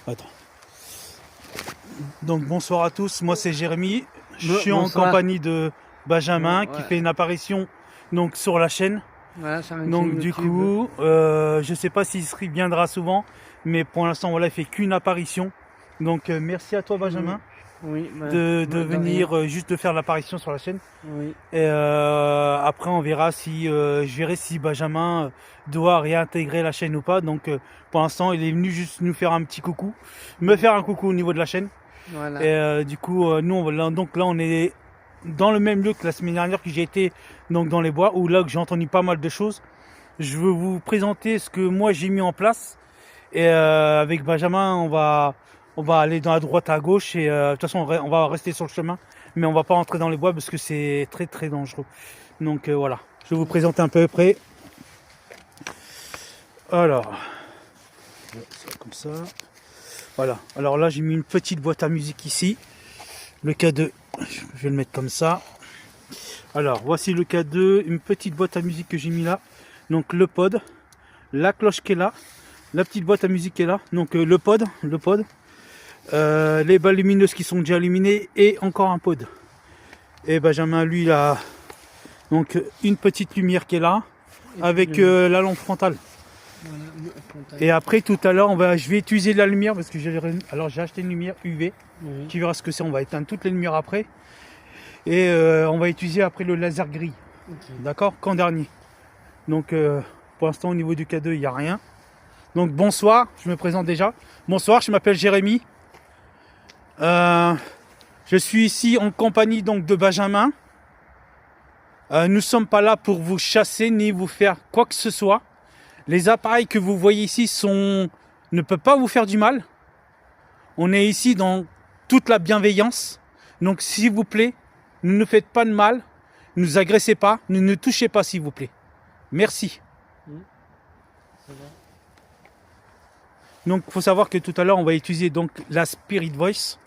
Attends. Donc bonsoir à tous, moi c'est Jérémy. Je suis en Bonsoir. compagnie de Benjamin qui Ouais. fait une apparition donc sur la chaîne. Voilà, sur une Donc chaîne du YouTube. coup, je sais pas s'il se reviendra souvent, mais pour l'instant voilà, il fait qu'une apparition. Donc merci à toi Benjamin Oui, de rien. venir juste de faire l'apparition sur la chaîne. Oui. Et après on verra si je verrai si Benjamin doit réintégrer la chaîne ou pas. Donc pour l'instant il est venu juste nous faire un petit coucou, me faire un coucou au niveau de la chaîne. Voilà. Et du coup nous donc là on est dans le même lieu que la semaine dernière que j'ai été donc dans les bois où là que j'ai entendu pas mal de choses. Je veux vous présenter ce que moi j'ai mis en place et avec Benjamin on va aller dans la droite à gauche et de toute façon on va rester sur le chemin, mais on va pas rentrer dans les bois parce que c'est très très dangereux. Donc voilà, je vais vous présenter un peu près. Alors, comme ça. Voilà. Alors là j'ai mis une petite boîte à musique ici. Le K2, je vais le mettre comme ça. Alors voici le K2, une petite boîte à musique que j'ai mis là. Donc le pod, la cloche qui est là, la petite boîte à musique qui est là. Donc le pod. Les balles lumineuses qui sont déjà illuminées et encore un pod. Et Benjamin lui il a donc une petite lumière qui est là avec la lampe frontale. Voilà, Et après tout à l'heure je vais utiliser de la lumière parce que j'ai acheté une lumière UV. oui. Tu verras ce que c'est, on va éteindre toutes les lumières après. Et on va utiliser après le laser gris. Okay. D'accord, qu'en dernier. Donc pour l'instant au niveau du K2 il n'y a rien. Donc bonsoir, je me présente déjà. Bonsoir, je m'appelle Jérémy. Je suis ici en compagnie donc de Benjamin. Nous ne sommes pas là pour vous chasser ni vous faire quoi que ce soit. Les appareils que vous voyez ici ne peuvent pas vous faire du mal. On est ici dans toute la bienveillance. Donc s'il vous plaît, ne nous faites pas de mal, ne nous agressez pas, ne nous touchez pas s'il vous plaît. Merci. Ça va. Donc il faut savoir que tout à l'heure on va utiliser donc la Spirit Voice.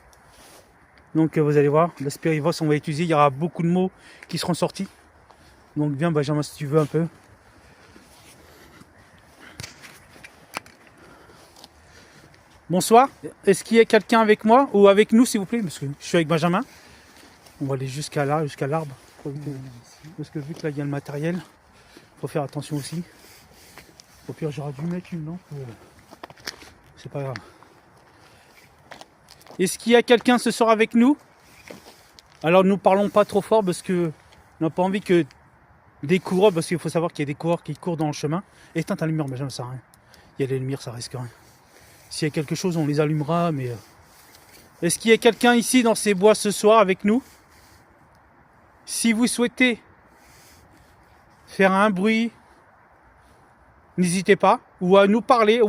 Donc vous allez voir, la Spirit Voice on va utiliser, il y aura beaucoup de mots qui seront sortis. Donc viens Benjamin si tu veux un peu. Bonsoir, est-ce qu'il y a quelqu'un avec moi ou avec nous s'il vous plaît? Parce que je suis avec Benjamin. On va aller jusqu'à là, jusqu'à l'arbre. Parce que vu que là il y a le matériel, il faut faire attention aussi. Au pire j'aurais dû mettre une lampe. C'est pas grave. Est-ce qu'il y a quelqu'un ce soir avec nous? Alors nous parlons pas trop fort parce que on n'a pas envie que des coureurs, parce qu'il faut savoir qu'il y a des coureurs qui courent dans le chemin. Éteins ta lumière, Benjamin, ça sert à rien. Il y a des lumières, ça risque rien. S'il y a quelque chose, on les allumera, mais... Est-ce qu'il y a quelqu'un ici dans ces bois ce soir avec nous? Si vous souhaitez faire un bruit, n'hésitez pas, ou à nous parler,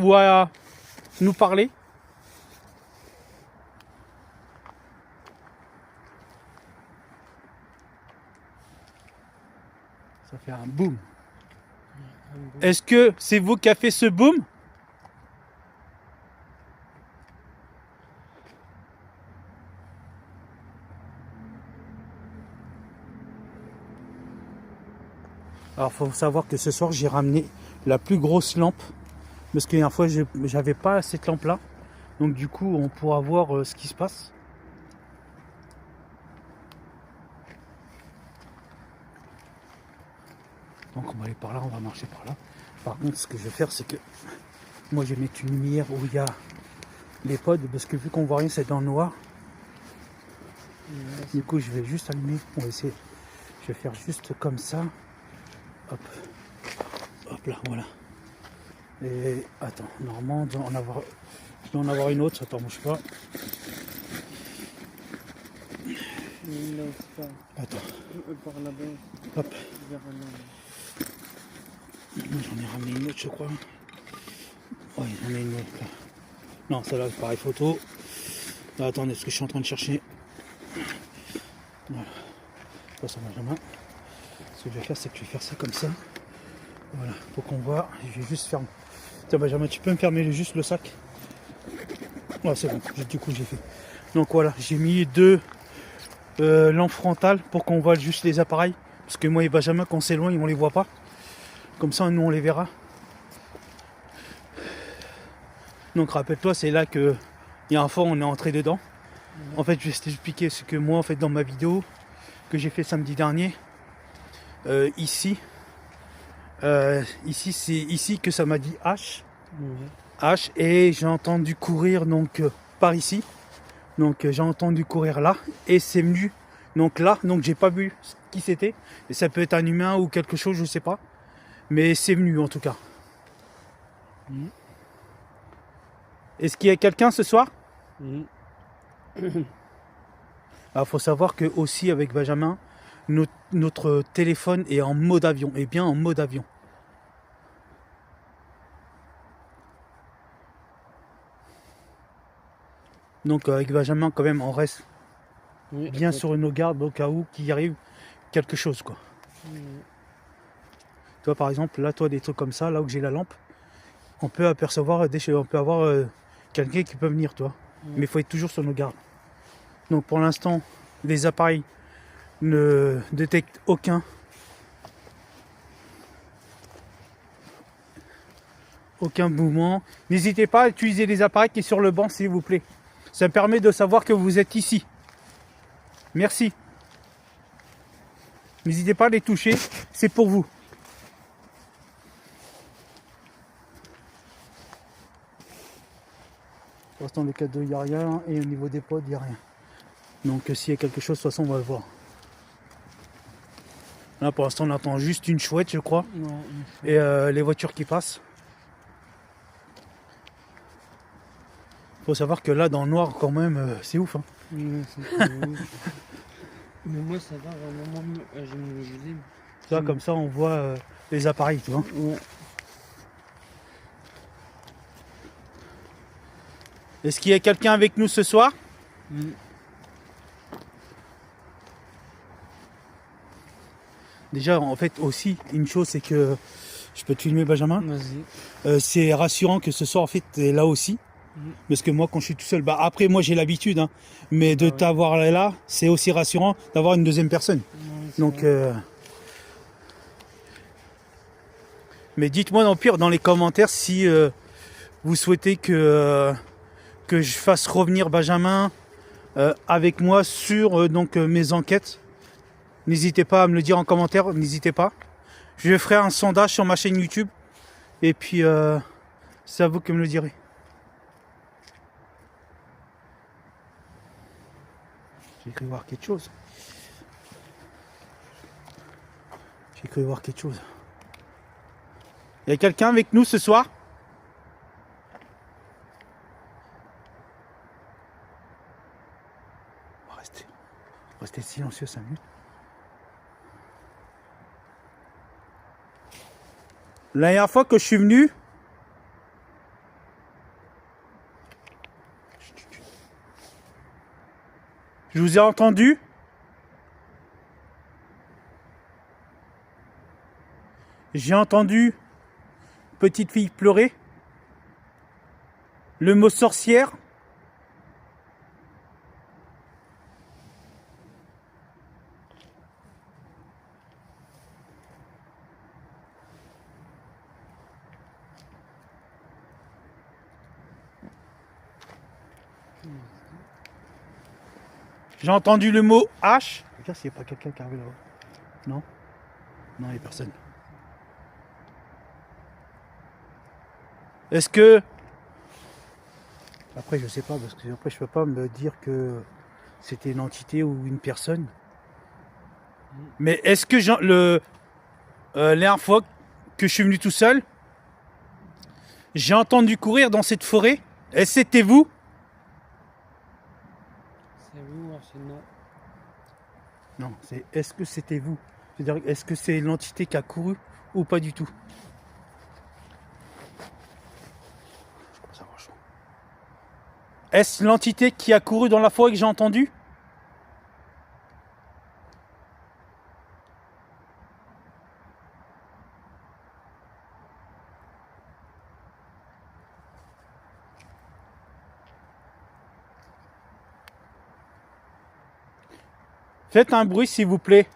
Ça fait un boom. Est-ce que c'est vous qui avez fait ce boom? Alors il faut savoir que ce soir j'ai ramené la plus grosse lampe. Parce qu'une fois j'avais pas cette lampe là. Donc du coup on pourra voir ce qui se passe. Donc on va aller par là, on va marcher par là. Par contre ce que je vais faire c'est que moi je vais mettre une lumière où il y a les pods. Parce que vu qu'on voit rien c'est dans le noir. Du coup je vais juste allumer. On va essayer. Je vais faire juste comme ça. Hop. Hop là, voilà. Et attends, normalement, je dois en avoir une autre, attends, bouge pas. Attends. Hop. J'en ai ramené une autre, je crois. Ouais, j'en ai une autre là. Non, celle-là, c'est pareil photo. Là, attendez, ce que je suis en train de chercher. Voilà. Ça Benjamin. Ce que je vais faire, c'est que je vais faire ça comme ça. Voilà, pour qu'on voit. Je vais juste fermer. Tiens Benjamin, tu peux me fermer juste le sac? Ouais, c'est bon, du coup j'ai fait. Donc voilà, j'ai mis deux lampes frontales pour qu'on voit juste les appareils. Parce que moi et Benjamin, quand c'est loin, on les voit pas. Comme ça, nous on les verra. Donc rappelle-toi, c'est là que Il y a un fois, on est entré dedans. Mhm. En fait, je vais t'expliquer ce que moi, en fait, dans ma vidéo que j'ai fait samedi dernier, ici, c'est ici que ça m'a dit H. Ouais. H, et j'ai entendu courir donc par ici. Donc j'ai entendu courir là, et c'est venu donc là. Donc j'ai pas vu qui c'était. Et ça peut être un humain ou quelque chose, je sais pas. Mais c'est venu en tout cas. Mhm. Est-ce qu'il y a quelqu'un ce soir? Mhm. Alors, faut savoir que aussi avec Benjamin, notre téléphone est en mode avion, et bien en mode avion. Donc avec Benjamin quand même on reste Oui, bien attends. sur nos gardes au cas où qu'il arrive quelque chose quoi. Mhm. Toi par exemple là, toi des trucs comme ça, là où j'ai la lampe, on peut apercevoir on peut avoir quelqu'un qui peut venir toi. Mhm. Mais il faut être toujours sur nos gardes. Donc pour l'instant, les appareils ne détectent aucun mouvement. N'hésitez pas à utiliser les appareils qui sont sur le banc s'il vous plaît. Ça me permet de savoir que vous êtes ici. Merci. N'hésitez pas à les toucher, c'est pour vous. Pour l'instant, les cadeaux, il n'y a rien. Et au niveau des pods, il n'y a rien. Donc s'il y a quelque chose, de toute façon, on va le voir. Là, pour l'instant, on attend juste une chouette, je crois. Ouais, Et les voitures qui passent. Faut savoir que là, dans le noir, quand même, c'est ouf. Hein. ouais, c'est pas ouf. Mais moi, ça va vraiment mieux. J'ai mon gilet. Tu vois, comme ça, on voit les appareils, tu vois. Ouais. Est-ce qu'il y a quelqu'un avec nous ce soir? Mhm. Déjà, en fait, aussi, une chose, c'est que je peux te filmer, Benjamin. Vas-y. C'est rassurant que ce soir, en fait, t'es là aussi. Mhm. Parce que moi, quand je suis tout seul, bah après, moi, j'ai l'habitude. Hein, mais de Bah ouais. t'avoir là, c'est aussi rassurant d'avoir une deuxième personne. Ouais, c'est Donc, vrai. mais dites-moi dans le pire dans les commentaires si vous souhaitez que je fasse revenir Benjamin avec moi sur mes enquêtes. N'hésitez pas à me le dire en commentaire, n'hésitez pas. Je ferai un sondage sur ma chaîne YouTube et puis c'est à vous que me le direz. J'ai cru voir quelque chose. J'ai cru voir quelque chose. Il y a quelqu'un avec nous ce soir? On va rester silencieux 5 minutes. La dernière fois que je suis venu, je vous ai entendu. J'ai entendu petite fille pleurer. Le mot sorcière. J'ai entendu le mot H. Regarde s'il n'y a pas quelqu'un qui arrive là-haut. Non? Non, il n'y a personne. Est-ce que... Après, je sais pas, parce que après, je peux pas me dire que c'était une entité ou une personne. Mais est-ce que la dernière fois que je suis venu tout seul, j'ai entendu courir dans cette forêt? Et c'était vous? C'est vous, c'est non. Non, c'est est-ce que c'était vous? C'est-à-dire, est-ce que c'est l'entité qui a couru ou pas du tout? Je commence à avoir chaud. Est-ce l'entité qui a couru dans la forêt que j'ai entendu? Faites un bruit s'il vous plaît.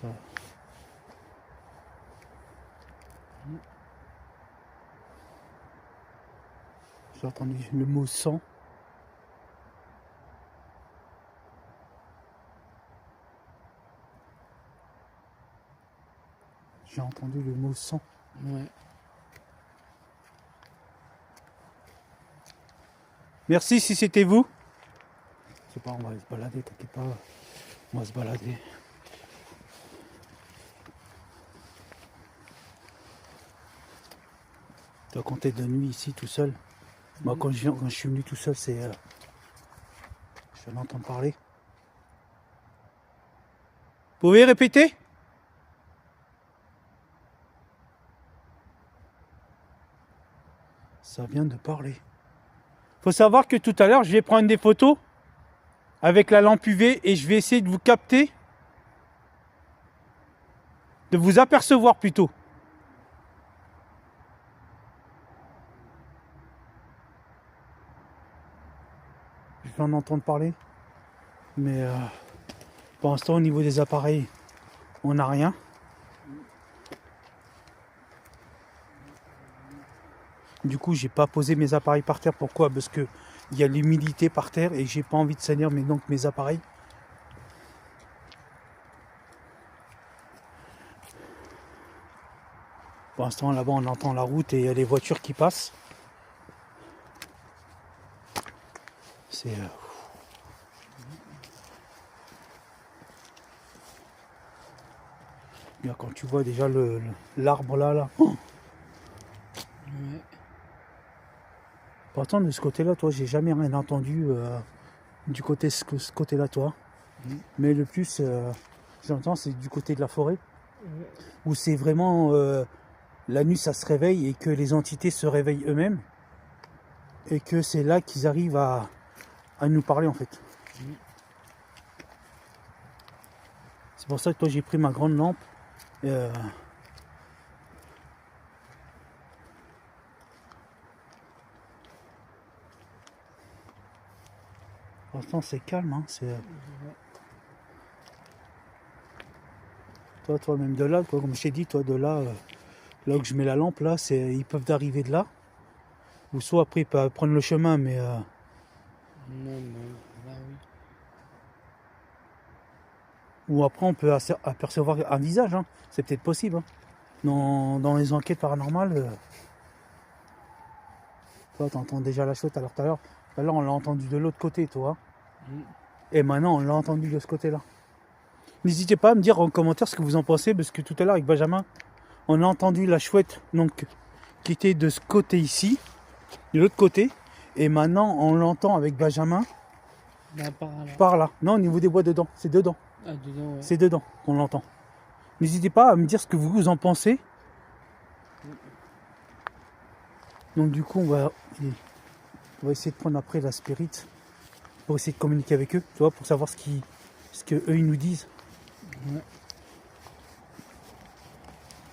Ça. J'ai entendu le mot sang. J'ai entendu le mot sang. Ouais. Merci si c'était vous. C'est pas, on va se balader, t'inquiète pas. On va se balader. Toi, quand t'es de nuit ici tout seul, moi quand je suis venu tout seul, c'est. Je viens d'entendre parler. Vous pouvez répéter? Ça vient de parler. Faut savoir que tout à l'heure, je vais prendre des photos avec la lampe UV et je vais essayer de vous capter, de vous apercevoir plutôt. Je viens d'en entendre parler, mais pour l'instant, au niveau des appareils, on n'a rien. Du coup, j'ai pas posé mes appareils par terre. Pourquoi? Parce que il y a l'humidité par terre et j'ai pas envie de salir mes appareils. Pour l'instant, là-bas, on entend la route et il y a les voitures qui passent. C'est bien quand tu vois déjà l'arbre là. Oh, Ouais. pourtant, de ce côté-là, toi, j'ai jamais rien entendu du côté ce côté-là, toi. Mais le plus, j'entends, c'est du côté de la forêt, où c'est vraiment la nuit, ça se réveille et que les entités se réveillent eux-mêmes, et que c'est là qu'ils arrivent à nous parler en fait. C'est pour ça que toi, j'ai pris ma grande lampe. Pour l'instant, c'est calme, hein, c'est. Toi, même de là, quoi, comme je t'ai dit, toi, de là, là où je mets la lampe, là, ils peuvent arriver de là. Ou soit après, ils peuvent prendre le chemin, mais. Non, mais là, oui. Ou après, on peut apercevoir un visage, hein. C'est peut-être possible. Hein. Dans les enquêtes paranormales, toi, t'entends déjà la chose. Alors, tout à l'heure, on l'a entendu de l'autre côté, toi. Et maintenant, on l'a entendu de ce côté-là. N'hésitez pas à me dire en commentaire ce que vous en pensez, parce que tout à l'heure, avec Benjamin, on a entendu la chouette donc, qui était de ce côté ici, de l'autre côté. Et maintenant, on l'entend avec Benjamin Bah, par là. Non, au niveau des bois dedans. C'est dedans. Ah, dedans, ouais. C'est dedans qu'on l'entend. N'hésitez pas à me dire ce que vous en pensez. Donc du coup, on va essayer de prendre après la spirit pour essayer de communiquer avec eux, tu vois, pour savoir ce que eux ils nous disent. Ouais.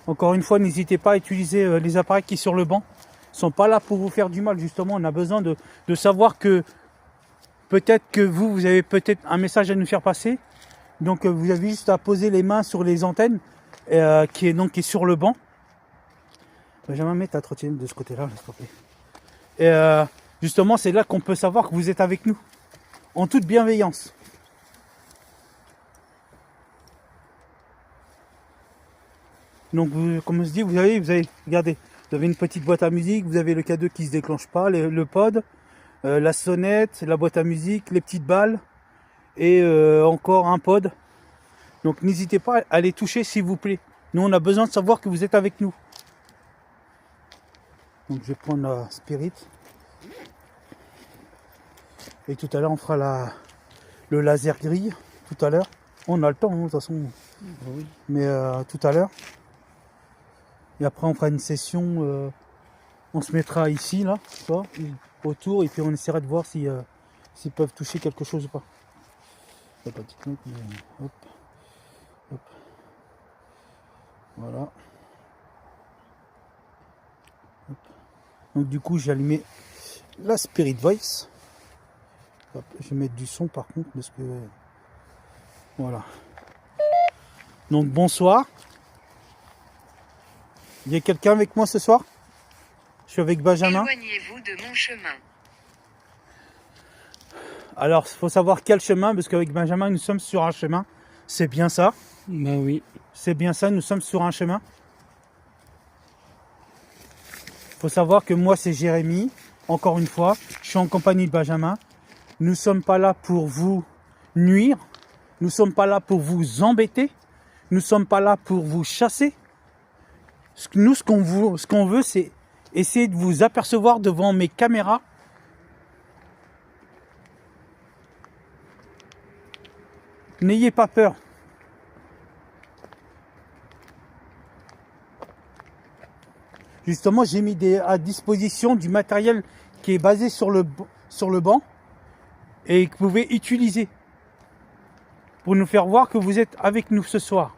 Encore une fois, n'hésitez pas à utiliser les appareils qui sont sur le banc. Ils sont pas là pour vous faire du mal, justement. On a besoin de savoir que peut-être que vous avez peut-être un message à nous faire passer. Donc vous avez juste à poser les mains sur les antennes qui est sur le banc. Benjamin, mets ta trottinette de ce côté-là, s'il te plaît. Et justement, c'est là qu'on peut savoir que vous êtes avec nous. En toute bienveillance. Donc, comme on se dit, vous avez, regardez, vous avez une petite boîte à musique, vous avez le K2 qui se déclenche pas, le pod, la sonnette, la boîte à musique, les petites balles, et encore un pod. Donc, n'hésitez pas à les toucher, s'il vous plaît. Nous, on a besoin de savoir que vous êtes avec nous. Donc, je vais prendre la spirit. Et tout à l'heure, on fera le laser grille. Tout à l'heure. On a le temps, hein, de toute façon. Oui. Mais tout à l'heure. Et après, on fera une session. On se mettra ici, là, tu vois, autour. Et puis, on essaiera de voir s'ils peuvent toucher quelque chose ou pas. Il n'y a pas de cloque, mais hop. Hop. Voilà. Hop. Donc, du coup, j'ai allumé la Spirit Voice. Hop, je vais mettre du son par contre parce que voilà. Donc bonsoir. Il y a quelqu'un avec moi ce soir? Je suis avec Benjamin. Éloignez-vous de mon chemin. Alors, il faut savoir quel chemin, parce qu'avec Benjamin, nous sommes sur un chemin. C'est bien ça? Bah oui. C'est bien ça, nous sommes sur un chemin. Il faut savoir que moi, c'est Jérémy. Encore une fois, je suis en compagnie de Benjamin. Nous ne sommes pas là pour vous nuire. Nous ne sommes pas là pour vous embêter. Nous ne sommes pas là pour vous chasser. Nous, ce qu'on veut, c'est essayer de vous apercevoir devant mes caméras. N'ayez pas peur. Justement, j'ai mis à disposition du matériel qui est basé sur le banc et que vous pouvez utiliser pour nous faire voir que vous êtes avec nous ce soir.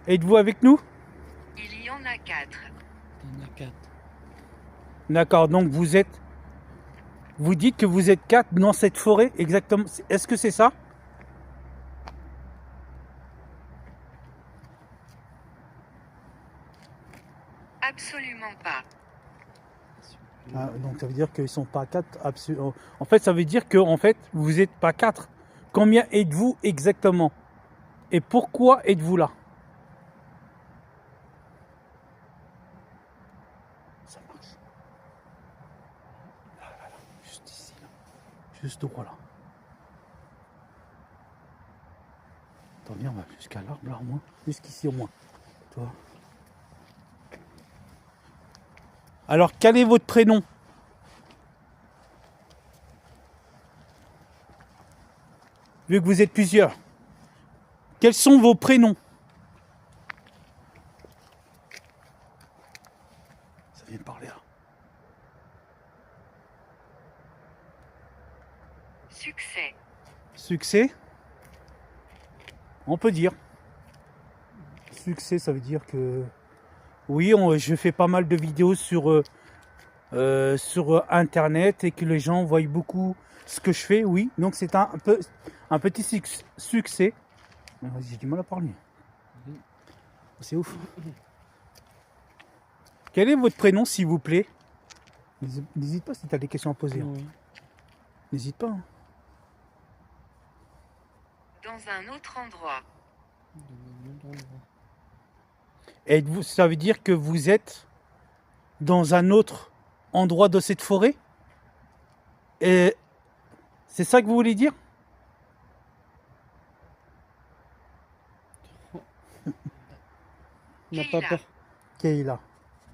Êtes-vous avec nous? Il y en a 4. Il y en a 4. D'accord, donc vous dites que vous êtes 4 dans cette forêt, exactement. Est-ce que c'est ça? Absolument pas. Ah, donc ça veut dire qu'ils ne sont pas 4. En fait, ça veut dire que vous n'êtes pas 4. Combien êtes-vous exactement? Et pourquoi êtes-vous là? Ça marche. Là, juste ici, là. Juste droit là. Attendez, on va jusqu'à l'arbre là au moins. Jusqu'ici au moins. Tu vois. Alors, quel est votre prénom? Vu que vous êtes plusieurs. Quels sont vos prénoms? Ça vient de parler là. Succès. Succès? On peut dire. Succès, ça veut dire que... Oui, je fais pas mal de vidéos sur Internet et que les gens voient beaucoup ce que je fais, oui. Donc c'est un petit succès. J'ai du mal à parler. C'est ouf. Quel est votre prénom, s'il vous plaît? N'hésite pas si tu as des questions à poser. Oui. N'hésite pas. Dans un autre endroit. Êtes-vous, ça veut dire que vous êtes dans un autre endroit de cette forêt? Et c'est ça que vous voulez dire? On n'a pas Kayla. peur. Keïla.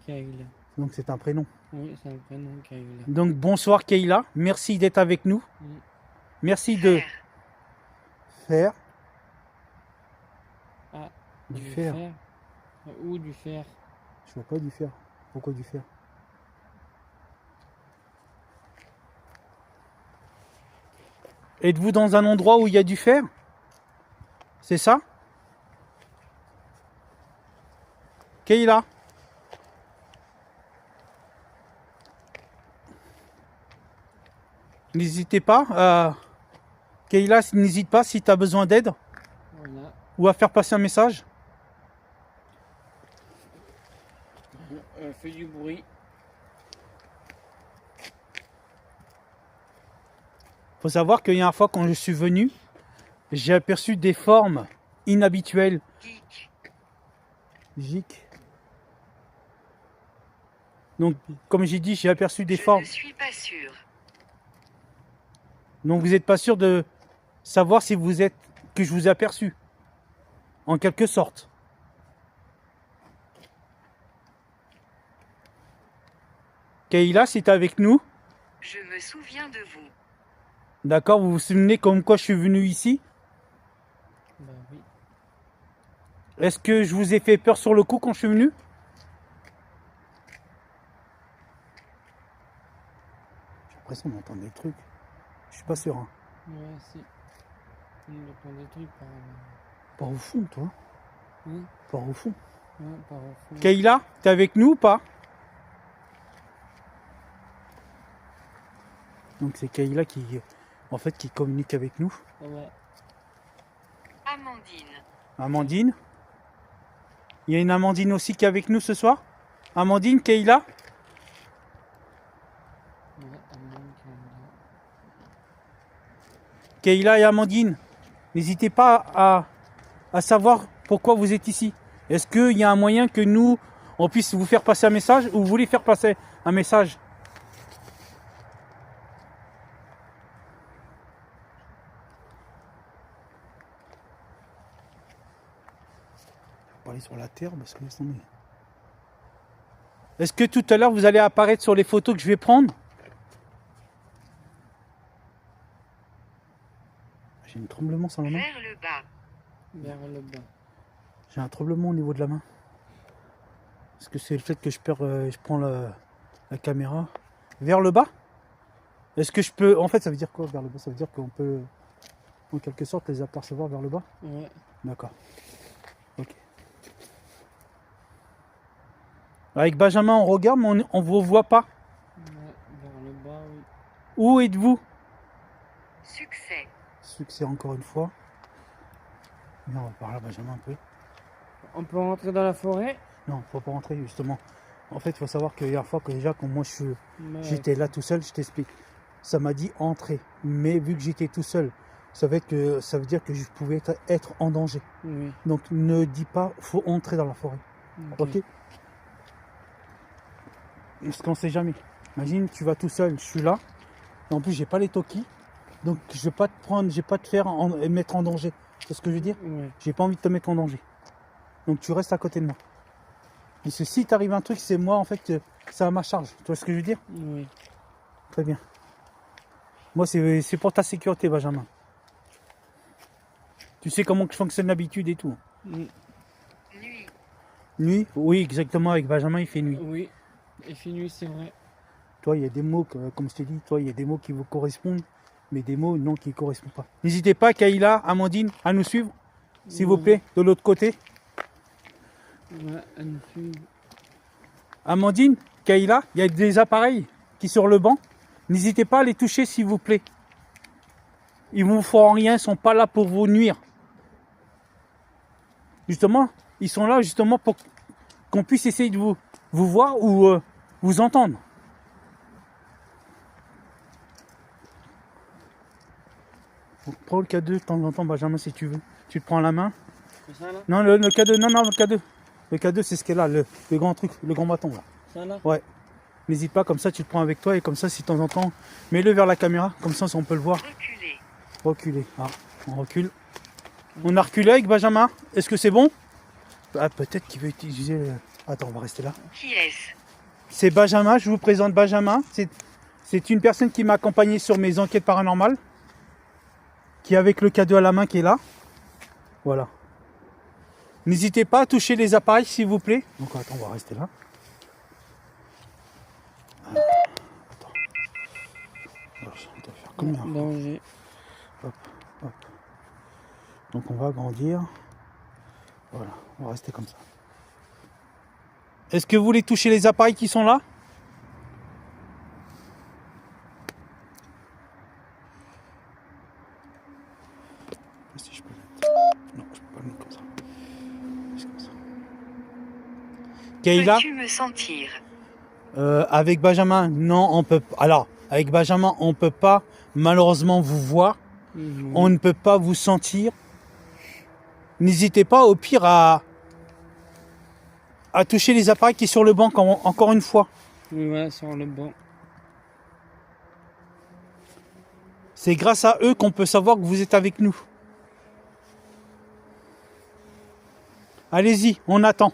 Kayla. Donc c'est un prénom. Oui, c'est un prénom, Kayla. Donc bonsoir Keïla. Merci d'être avec nous. Oui. Merci de Fer. faire Ah, du fer. Ou du fer. Je vois pas du fer. Pourquoi du fer? Êtes-vous dans un endroit où il y a du fer? C'est ça? Keïla? N'hésitez pas. Keïla, n'hésite pas si tu as besoin d'aide Voilà. ou à faire passer un message. Fait du bruit. Faut savoir qu'il y a une fois quand je suis venu, j'ai aperçu des formes inhabituelles. Geek. Gic. Donc, comme j'ai dit, j'ai aperçu des Je formes. ne suis pas sûr. Donc, vous n'êtes pas sûr de savoir si que je vous ai aperçu. En quelque sorte. Keïla, si tu es avec nous, Je me souviens de vous. d'accord, vous vous souvenez comme quoi je suis venu ici? Bah oui. Est-ce que je vous ai fait peur sur le coup quand je suis venu? J'ai l'impression d'entendre des trucs. Je suis pas sûr. Hein. Ouais, si. On entend des trucs par... Pas au fond, toi. Hein? Par au fond. Ouais, par au fond. Kayla, t'es avec nous ou pas? Donc c'est Kayla qui, en fait, qui communique avec nous. Ouais. Amandine. Amandine. Il y a une Amandine aussi qui est avec nous ce soir. Amandine, Kayla. Ouais, Amandine qui est là. Kayla et Amandine, n'hésitez pas à savoir pourquoi vous êtes ici. Est-ce qu'il y a un moyen que nous, on puisse vous faire passer un message ou vous voulez faire passer un message? Je vais parler sur la terre parce que laisse tomber. Est-ce que tout à l'heure vous allez apparaître sur les photos que je vais prendre? J'ai un tremblement sur la main. Vers le bas. Vers le bas. J'ai un tremblement au niveau de la main. Est-ce que c'est le fait que je prends la caméra vers le bas? Est-ce que je peux... En fait, ça veut dire quoi vers le bas? Ça veut dire qu'on peut, en quelque sorte, les apercevoir vers le bas? Ouais. D'accord. Ok. Avec Benjamin, on regarde, mais on ne vous voit pas. Ouais, vers le bas, oui. Où êtes-vous? Succès. Succès encore une fois. Mais on va parler à Benjamin un peu. On peut rentrer dans la forêt? Non, faut pas rentrer justement. En fait, il faut savoir que hier fois que déjà quand moi Ouais. j'étais là tout seul, je t'explique. Ça m'a dit entrer, mais vu que j'étais tout seul, ça veut dire que je pouvais être en danger. Oui. Donc ne dis pas faut entrer dans la forêt. Ok? Parce qu'on sait jamais. Imagine tu vas tout seul, je suis là. Et en plus j'ai pas les toki. Donc je vais pas te prendre, je vais pas te faire mettre en danger. C'est ce que je veux dire? Ouais. J'ai pas envie de te mettre en danger. Donc tu restes à côté de moi. Parce que si t'arrive un truc, c'est moi en fait, c'est à ma charge. Tu vois ce que je veux dire? Oui. Très bien. Moi c'est pour ta sécurité, Benjamin. Tu sais comment je fonctionne d'habitude et tout. Mm. Nuit. Nuit? Oui, exactement, avec Benjamin il fait nuit. Oui. Et fait nuit, c'est vrai. Toi, il y a des mots, comme je t'ai dit, toi, il y a des mots qui vous correspondent, mais des mots non qui ne correspondent pas. N'hésitez pas, Kayla, Amandine, à nous suivre, s'il vous plaît, de l'autre côté. Ouais, elle nous suit. Amandine, Kayla, il y a des appareils qui sont sur le banc. N'hésitez pas à les toucher, s'il vous plaît. Ils ne vous feront rien, ils ne sont pas là pour vous nuire. Justement, ils sont là justement pour qu'on puisse essayer de vous voir ou vous entendre. Prends le K2 de temps en temps, Benjamin, si tu veux. Tu te prends la main. C'est ça là? Non, le K2, non, le K2. Le K2, c'est ce qu'est là, le grand truc, le grand bâton là. Ça là? Ouais. N'hésite pas, comme ça, tu le prends avec toi et comme ça, si de temps en temps, mets-le vers la caméra, comme ça, on peut le voir. Reculer. Reculer. Ah, on recule. On a reculé avec Benjamin. Est-ce que c'est bon? Ah, peut-être qu'il veut utiliser. Attends, on va rester là. Qui est-ce? C'est Benjamin, je vous présente Benjamin. C'est une personne qui m'a accompagné sur mes enquêtes paranormales. Qui est avec le K2 à la main qui est là. Voilà. N'hésitez pas à toucher les appareils s'il vous plaît. Donc attends, on va rester là. Attends. Alors, on doit faire combien? Danger. Hop, hop. Donc on va agrandir. Voilà, on va rester comme ça. Est-ce que vous voulez toucher les appareils qui sont là? Si je peux mettre... Non, je peux pas le mettre comme ça. Juste comme ça. Kayla, Peux-tu me sentir? avec Benjamin, non, on peut. Alors, avec Benjamin, on peut pas malheureusement vous voir. On ne peut pas vous sentir. N'hésitez pas au pire à toucher les appareils qui sont sur le banc encore une fois. Oui, ouais, sur le banc. C'est grâce à eux qu'on peut savoir que vous êtes avec nous. Allez-y, on attend.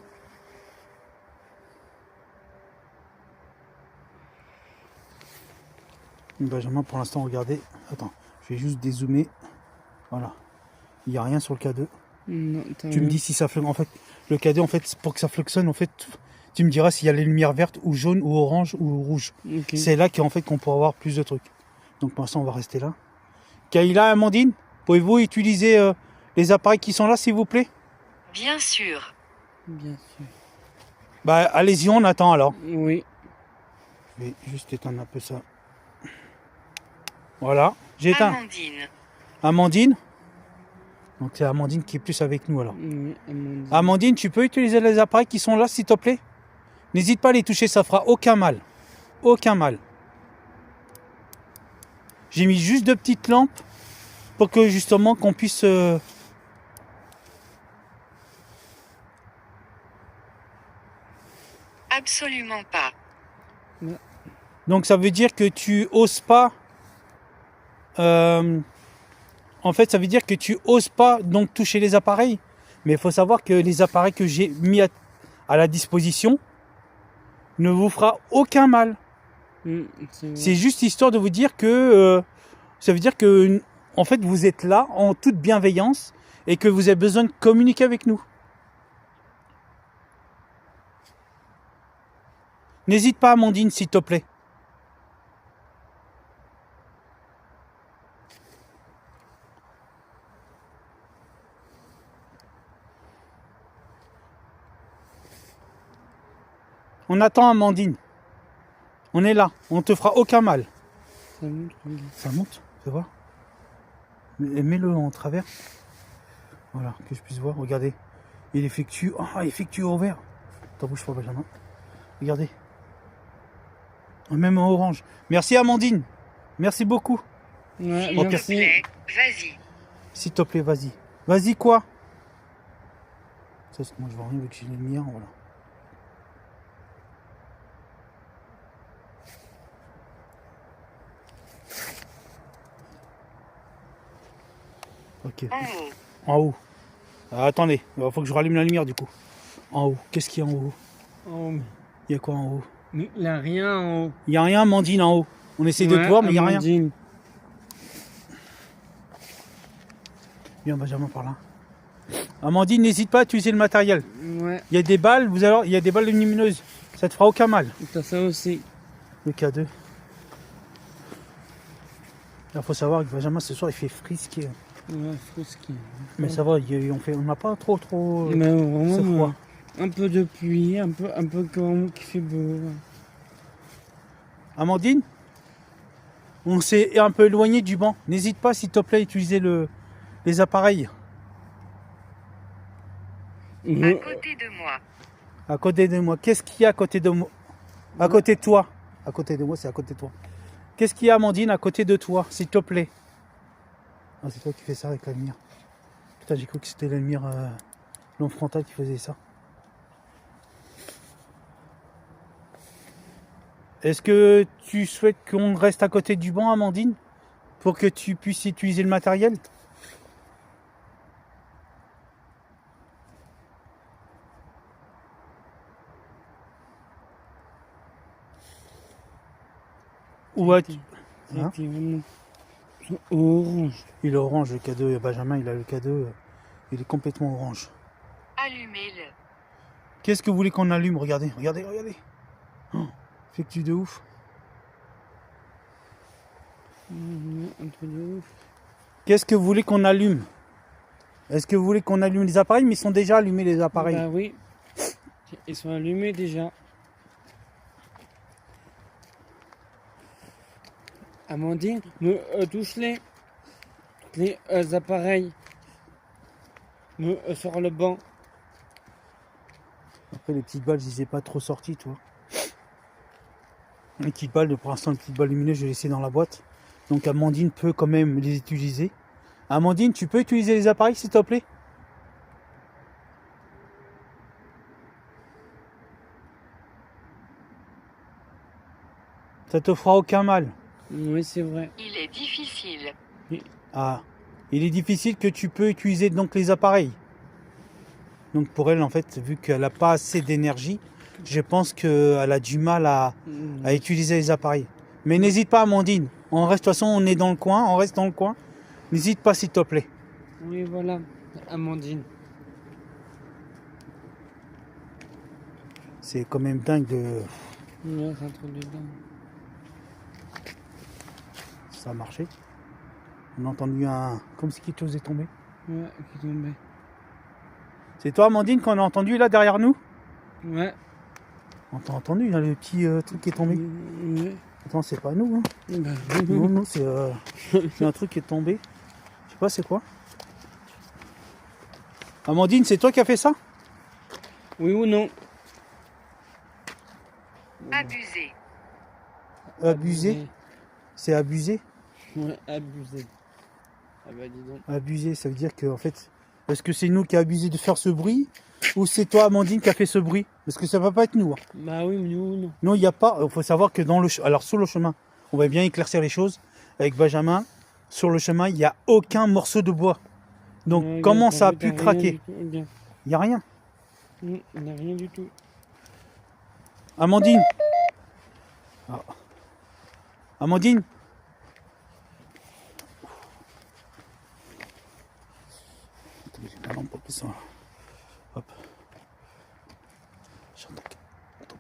Benjamin, pour l'instant, regardez. Attends, je vais juste dézoomer. Voilà. Il n'y a rien sur le K2. Non, Tu me dis si ça fonctionne. En fait, le K2, en fait, pour que ça fonctionne, en fait, tu me diras s'il y a les lumières vertes ou jaunes ou orange ou rouge. Ok. C'est là qu'en fait qu'on pourra avoir plus de trucs. Donc pour l'instant, on va rester là. Kayla, Amandine, pouvez-vous utiliser les appareils qui sont là, s'il vous plaît? Bien sûr. Bien sûr. Bah, allez-y, on attend alors. Oui. Je vais juste éteindre un peu ça. Voilà, j'ai éteint. Amandine. Amandine. Donc c'est Amandine qui est plus avec nous alors. Oui, Amandine. Amandine, tu peux utiliser les appareils qui sont là, s'il te plaît? N'hésite pas à les toucher, ça fera aucun mal. Aucun mal. J'ai mis juste 2 petites lampes pour que justement qu'on puisse... Absolument pas. Donc ça veut dire que tu oses pas... en fait, ça veut dire que tu oses pas donc toucher les appareils. Mais il faut savoir que les appareils que j'ai mis à la disposition ne vous fera aucun mal. C'est vrai. C'est juste histoire de vous dire que ça veut dire que en fait vous êtes là en toute bienveillance et que vous avez besoin de communiquer avec nous. N'hésite pas, Amandine, s'il te plaît. On attend Amandine. On est là, on te fera aucun mal. Ça monte, regarde. Ça monte, fais voir. Mets-le en travers. Voilà, que je puisse voir. Regardez. Il effectue. Ah, il effectue au vert. T'en bouge pas, Benjamin. Regardez. Même en orange. Merci, Amandine. Merci beaucoup. Ouais, S'il Ok. te merci. plaît, vas-y. S'il te plaît, vas-y. Vas-y, quoi? Ça, c'est que moi, je vois rien vu que j'ai les lumières. Voilà. Ok. En haut. En haut. Ah, attendez. Il faut que je rallume la lumière, du coup. En haut. Qu'est-ce qu'il y a en haut? Oh, Il y a quoi en haut? mais il n'y a rien en haut. Il n'y a rien, Amandine, en haut. On essaie de te Ouais, voir, mais il n'y a rien. Amandine. Viens, Benjamin, par là. Amandine, n'hésite pas à utiliser le matériel. Ouais, Il y a des balles, vous allez voir, il y a des balles lumineuses. Ça te fera aucun mal. t'as ça aussi. Le K2. Il faut savoir que Benjamin, ce soir, il fait frisqué. Ouais, frisqué. Mais ça va, on n'a pas trop... Mais c'est vraiment, froid. un peu de pluie, un peu comme qui fait beau. Amandine, on s'est un peu éloigné du banc. N'hésite pas, s'il te plaît, à utiliser les appareils. À côté de moi. À côté de moi. Qu'est-ce qu'il y a à côté de moi? À côté de toi. À côté de moi, c'est à côté de toi. Qu'est-ce qu'il y a, Amandine, à côté de toi, s'il te plaît? Ah, c'est toi qui fais ça avec la lumière. Putain, j'ai cru que c'était la lumière lampe frontale qui faisait ça. Est-ce que tu souhaites qu'on reste à côté du banc, Amandine, pour que tu puisses utiliser le matériel? Ou as-tu... Hein? C'était vraiment orange. Il est orange, le K2. Benjamin, il a le K2. Il est complètement orange. Allumez-le. Qu'est-ce que vous voulez qu'on allume? Regardez, regardez, regardez. Oh, effectif de ouf. Un peu de ouf. Qu'est-ce que vous voulez qu'on allume? Est-ce que vous voulez qu'on allume les appareils? Mais ils sont déjà allumés, les appareils. Bah oui, ils sont allumés déjà. Amandine, touche les appareils sur le banc. Après, les petites balles, je les ai pas trop sorties, toi. Les petites balles, pour l'instant, les petites balles lumineuses, je vais les laisser dans la boîte. Donc, Amandine peut quand même les utiliser. Amandine, tu peux utiliser les appareils, s'il te plaît? Ça te fera aucun mal. Oui, c'est vrai. Il est difficile. Ah, il est difficile que tu peux utiliser donc les appareils. Donc pour elle, en fait, vu qu'elle n'a pas assez d'énergie, je pense qu'elle a du mal à utiliser les appareils. Mais n'hésite pas, Amandine. On reste, de toute façon, on est dans le coin, on reste dans le coin. N'hésite pas, s'il te plaît. Oui, voilà, Amandine. C'est quand même dingue de... Ouais, rentre dedans. Ça a marché. On a entendu un... comme si quelque chose est tombé. Ouais, qui tombait. C'est toi, Amandine, qu'on a entendu là derrière nous? Ouais. On t'a entendu, il y a le petit truc qui est tombé. Ouais. Attends, c'est pas nous, hein. Bah, Non, c'est un truc qui est tombé. Je sais pas c'est quoi. Amandine, c'est toi qui as fait ça? Oui ou non? Abusé. Abusé? C'est abusé? Ouais, abusé. Ah bah dis donc. Abusé, ça veut dire que, en fait, est-ce que c'est nous qui a abusé de faire ce bruit? Ou c'est toi, Amandine, qui a fait ce bruit? Parce que ça va pas être nous, hein. Bah oui, mais nous non. Non, il n'y a pas. Il faut savoir que dans le alors sur le chemin, on va bien éclaircir les choses avec Benjamin. Sur le chemin, il n'y a aucun morceau de bois. Donc Non, comment regarde, ça a en fait, pu y rien craquer? du tout, regarde. Il n'y a rien. Non, il n'y a rien du tout. Amandine. Ah. Amandine. Attends, j'ai la lampe qui sort là. Hop. J'entends. Attends.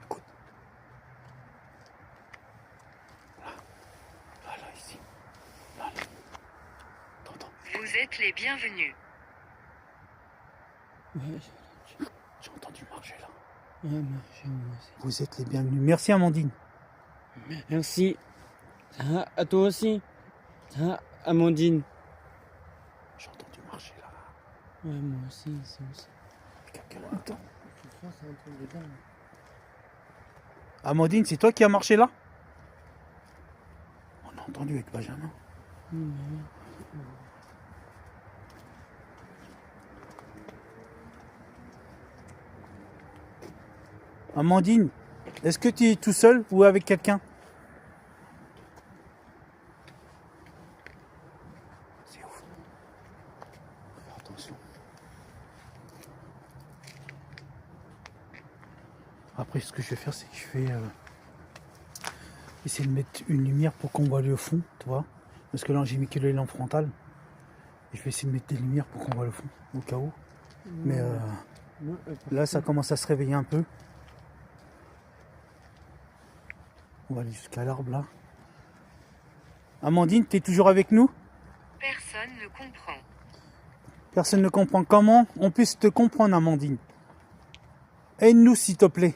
Écoute. Là, ici. Là. Attends. Vous êtes les bienvenus. Ouais, J'ai entendu marcher là. ouais, marché, moi aussi. Vous êtes les bienvenus. Merci Amandine. Merci. Ah, à toi aussi. Ah, Amandine. J'ai entendu marcher là. Ouais, moi aussi, ça aussi. Quelqu'un attend. C'est un truc de dingue. Amandine, c'est toi qui as marché là? On a entendu avec Benjamin. Amandine, est-ce que tu es tout seul ou avec quelqu'un? C'est ouf. Fais attention. Après, ce que je vais faire, c'est que je vais essayer de mettre une lumière pour qu'on voit le fond, tu vois. Parce que là, j'ai mis que les lampes frontales. Et je vais essayer de mettre des lumières pour qu'on voit le fond, au cas où. Mais là, ça commence à se réveiller un peu. On va aller jusqu'à l'arbre là. Amandine, tu es toujours avec nous? Personne ne comprend. Personne ne comprend. Comment on puisse te comprendre, Amandine? Aide-nous, s'il te plaît.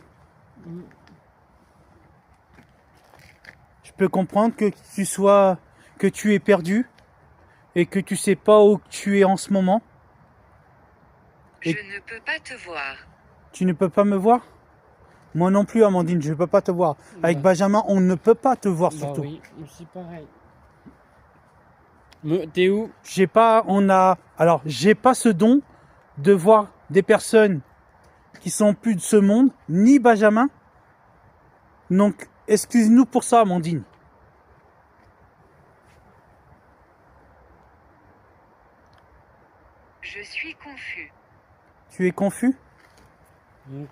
Je peux comprendre que tu es perdu et que tu sais pas où tu es en ce moment. Je Et- ne peux pas te voir. Tu ne peux pas me voir? Moi non plus, Amandine, je ne peux pas te voir. Avec Bah. Benjamin, on ne peut pas te voir Bah surtout. oui, c'est pareil. Mais t'es où? J'ai pas ce don de voir des personnes qui sont plus de ce monde, ni Benjamin. Donc, excuse-nous pour ça, Amandine. Je suis confus. Tu es confus?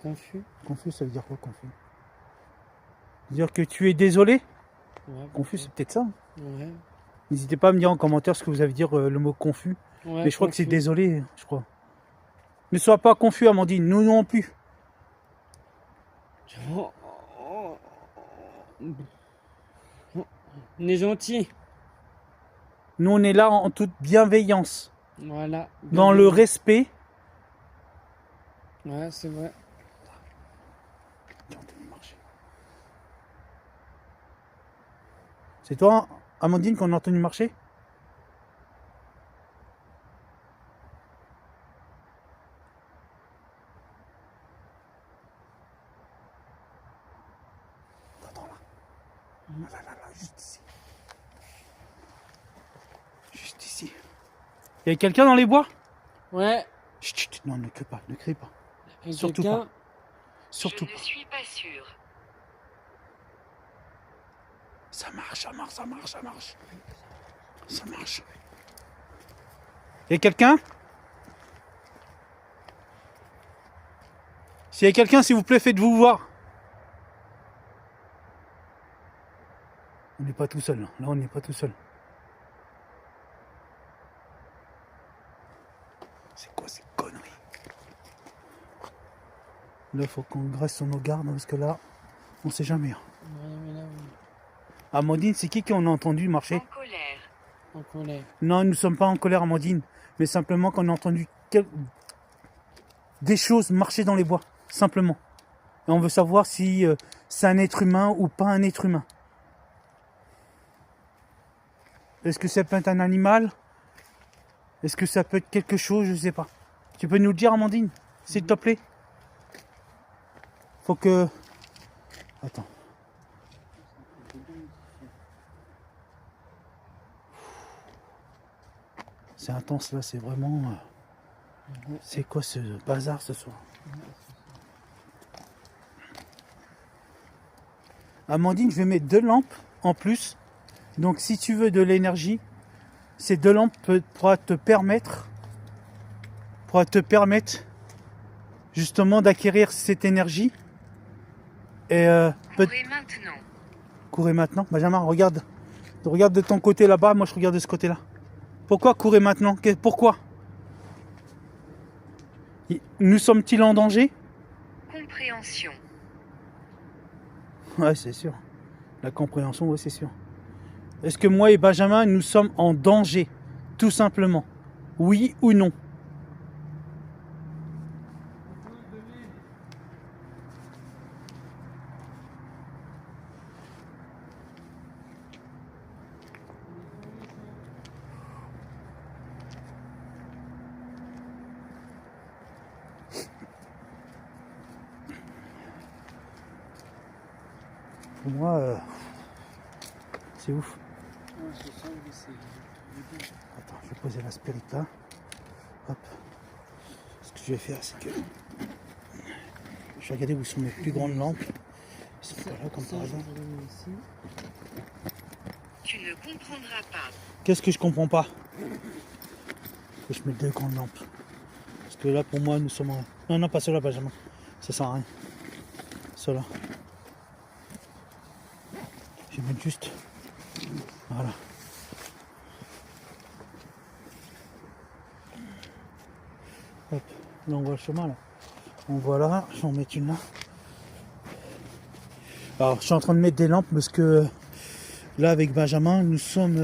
Confus. Confus, ça veut dire quoi, confus? Ça veut dire que tu es désolé? Ouais, Confus, c'est peut-être ça. Ouais. N'hésitez pas à me dire en commentaire ce que vous avez dire le mot confus. Ouais, Mais je crois que c'est confus. désolé, je crois. Ne sois pas confus, Amandine, nous non plus. Oh, oh, oh. On est gentil. Nous, on est là en toute bienveillance, Voilà. dans le respect. Ouais, c'est vrai. C'est toi, Amandine, qu'on a entendu marcher? Attends là. Là, juste ici. Juste ici. Il y a quelqu'un dans les bois? Ouais. Chut, chut, non, ne crie pas, ne crie pas. Et Surtout quelqu'un- pas. Surtout Je ne pas. suis pas sûre. Ça marche, ça marche, ça marche, ça marche. Ça marche. Il y a quelqu'un? S'il y a quelqu'un, s'il vous plaît, faites-vous voir. On n'est pas tout seul. Là, on n'est pas tout seul. C'est quoi ces conneries? Là, il faut qu'on reste sur nos gardes, parce que là, on sait jamais. Ouais, mais là, oui. Amandine, c'est qui on a entendu marcher? En colère. En colère. Non, nous ne sommes pas en colère, Amandine. Mais simplement qu'on a entendu des choses marcher dans les bois, simplement. Et on veut savoir si c'est un être humain ou pas un être humain. Est-ce que ça peut être un animal? Est-ce que ça peut être quelque chose? Je sais pas. Tu peux nous le dire, Amandine, s'il te plaît? Faut que... Attends. C'est intense là, c'est vraiment... C'est quoi ce bazar ce soir? Amandine, je vais mettre 2 lampes en plus. Donc si tu veux de l'énergie, ces 2 lampes pourra te permettre justement d'acquérir cette énergie. Et Courez maintenant. courir maintenant. Benjamin, regarde de ton côté là-bas, moi je regarde de ce côté-là. Pourquoi courir maintenant? Pourquoi? Nous sommes-ils en danger? Compréhension. Ouais, c'est sûr. La compréhension, ouais, c'est sûr. Est-ce que moi et Benjamin, nous sommes en danger? Tout simplement. Oui ou non? Pour moi, c'est ouf. Attends, je vais poser la spirit là. Hop. Ce que je vais faire, c'est que je vais regarder où sont mes plus grandes lampes. Ils sont pas là comme par hasard. Tu ne comprendras pas. Qu'est-ce que je comprends pas? Faut que je mette 2 grandes lampes. Parce que là, pour moi, nous sommes en... Non, non, pas cela, Benjamin. Ça sert à rien. Cela. Je vais mettre juste... Voilà. Hop. Là, on voit le chemin, là. On voit là. Je vais en mettre une là. Alors, je suis en train de mettre des lampes parce que... Là, avec Benjamin, nous sommes...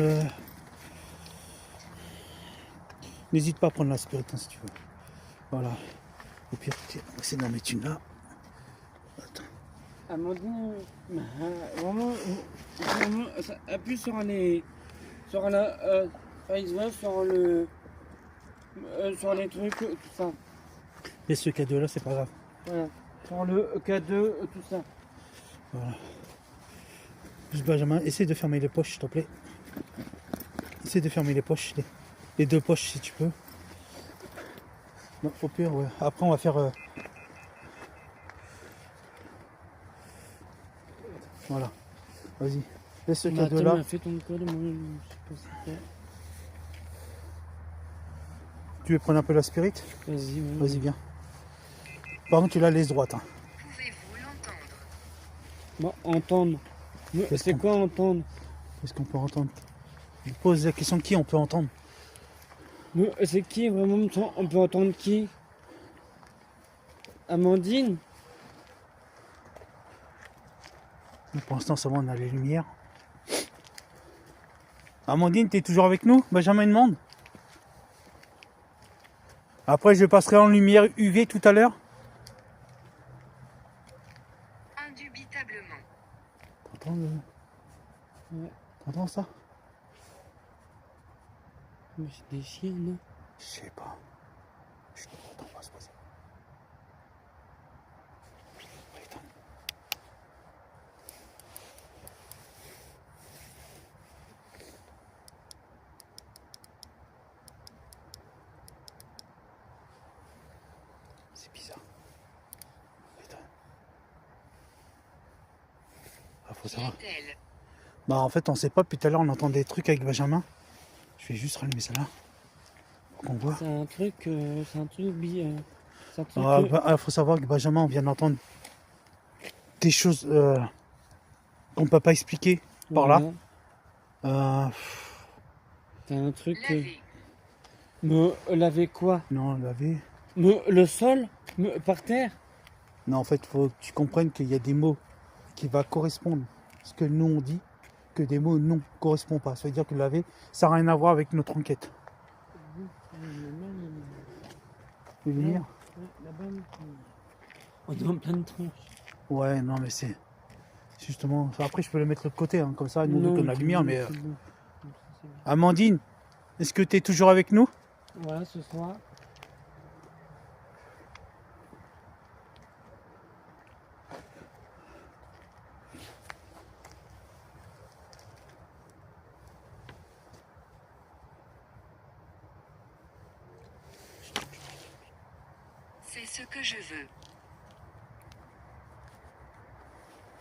N'hésite pas à prendre la spirit, hein, si tu veux. Voilà. Au pire, on va essayer d'en mettre une là. Attends. Amandine, vraiment, appuie sur les... Sur la... sur les trucs, tout ça. Et ce cadeau là, c'est pas grave. Voilà. Sur le K2, tout ça. Voilà. Juste Benjamin, essaie de fermer les poches, s'il te plaît. Essaie de fermer les poches, les 2 poches si tu peux. Non, au pire, ouais. Après, on va faire... Voilà. Vas-y. Laisse ce cadeau là. Fais ton code, moi, je sais pas si Tu veux prendre un peu la spirit? Vas-y, ouais. Vas-y, viens. Par contre, tu la laisses droite. Hein. Pouvez-vous l'entendre? Bon, entendre. Mais Qu'est-ce c'est qu'on- quoi entendre? Qu'est-ce qu'on peut entendre? Je pose la question qui on peut entendre. Mais c'est qui vraiment? On peut entendre qui? Amandine? Mais pour l'instant, ça va, on a les lumières. Amandine, t'es toujours avec nous? Benjamin demande. Après, je passerai en lumière UV tout à l'heure. Indubitablement. T'entends Ouais. T'entends ça? Mais c'est des chiens, non? Je sais pas. Chut, attends, on va se poser. Attends. C'est bizarre. Attends. Ah, faut Qui savoir. est-elle? Bah en fait on sait pas, depuis tout à l'heure on entend des trucs avec Benjamin. Je vais juste rallumer ça là. Pour qu'on voit. C'est un truc c'est un truc c'est un truc Faut savoir que Benjamin on vient d'entendre des choses qu'on peut pas expliquer par là. voilà. C'est un truc Laver. me laver quoi? Non, on l'avait. Le sol? Par terre? Non, en fait, faut que tu comprennes qu'il y a des mots qui vont correspondre à ce que nous on dit, que des mots non correspondent pas. Ça veut dire que laver, ça n'a rien à voir avec notre enquête. les lumières. Ouais, là-bas, on est en pleine tronche. Ouais, non, mais c'est justement. Après, je peux le mettre de l'autre côté, hein, comme ça, nous, vu qu'on a la c'est lumière. bon, Mais c'est bon. Comme ça, c'est bon. Amandine, est-ce que tu es toujours avec nous? Voilà, ce soir. C'est ce que je veux.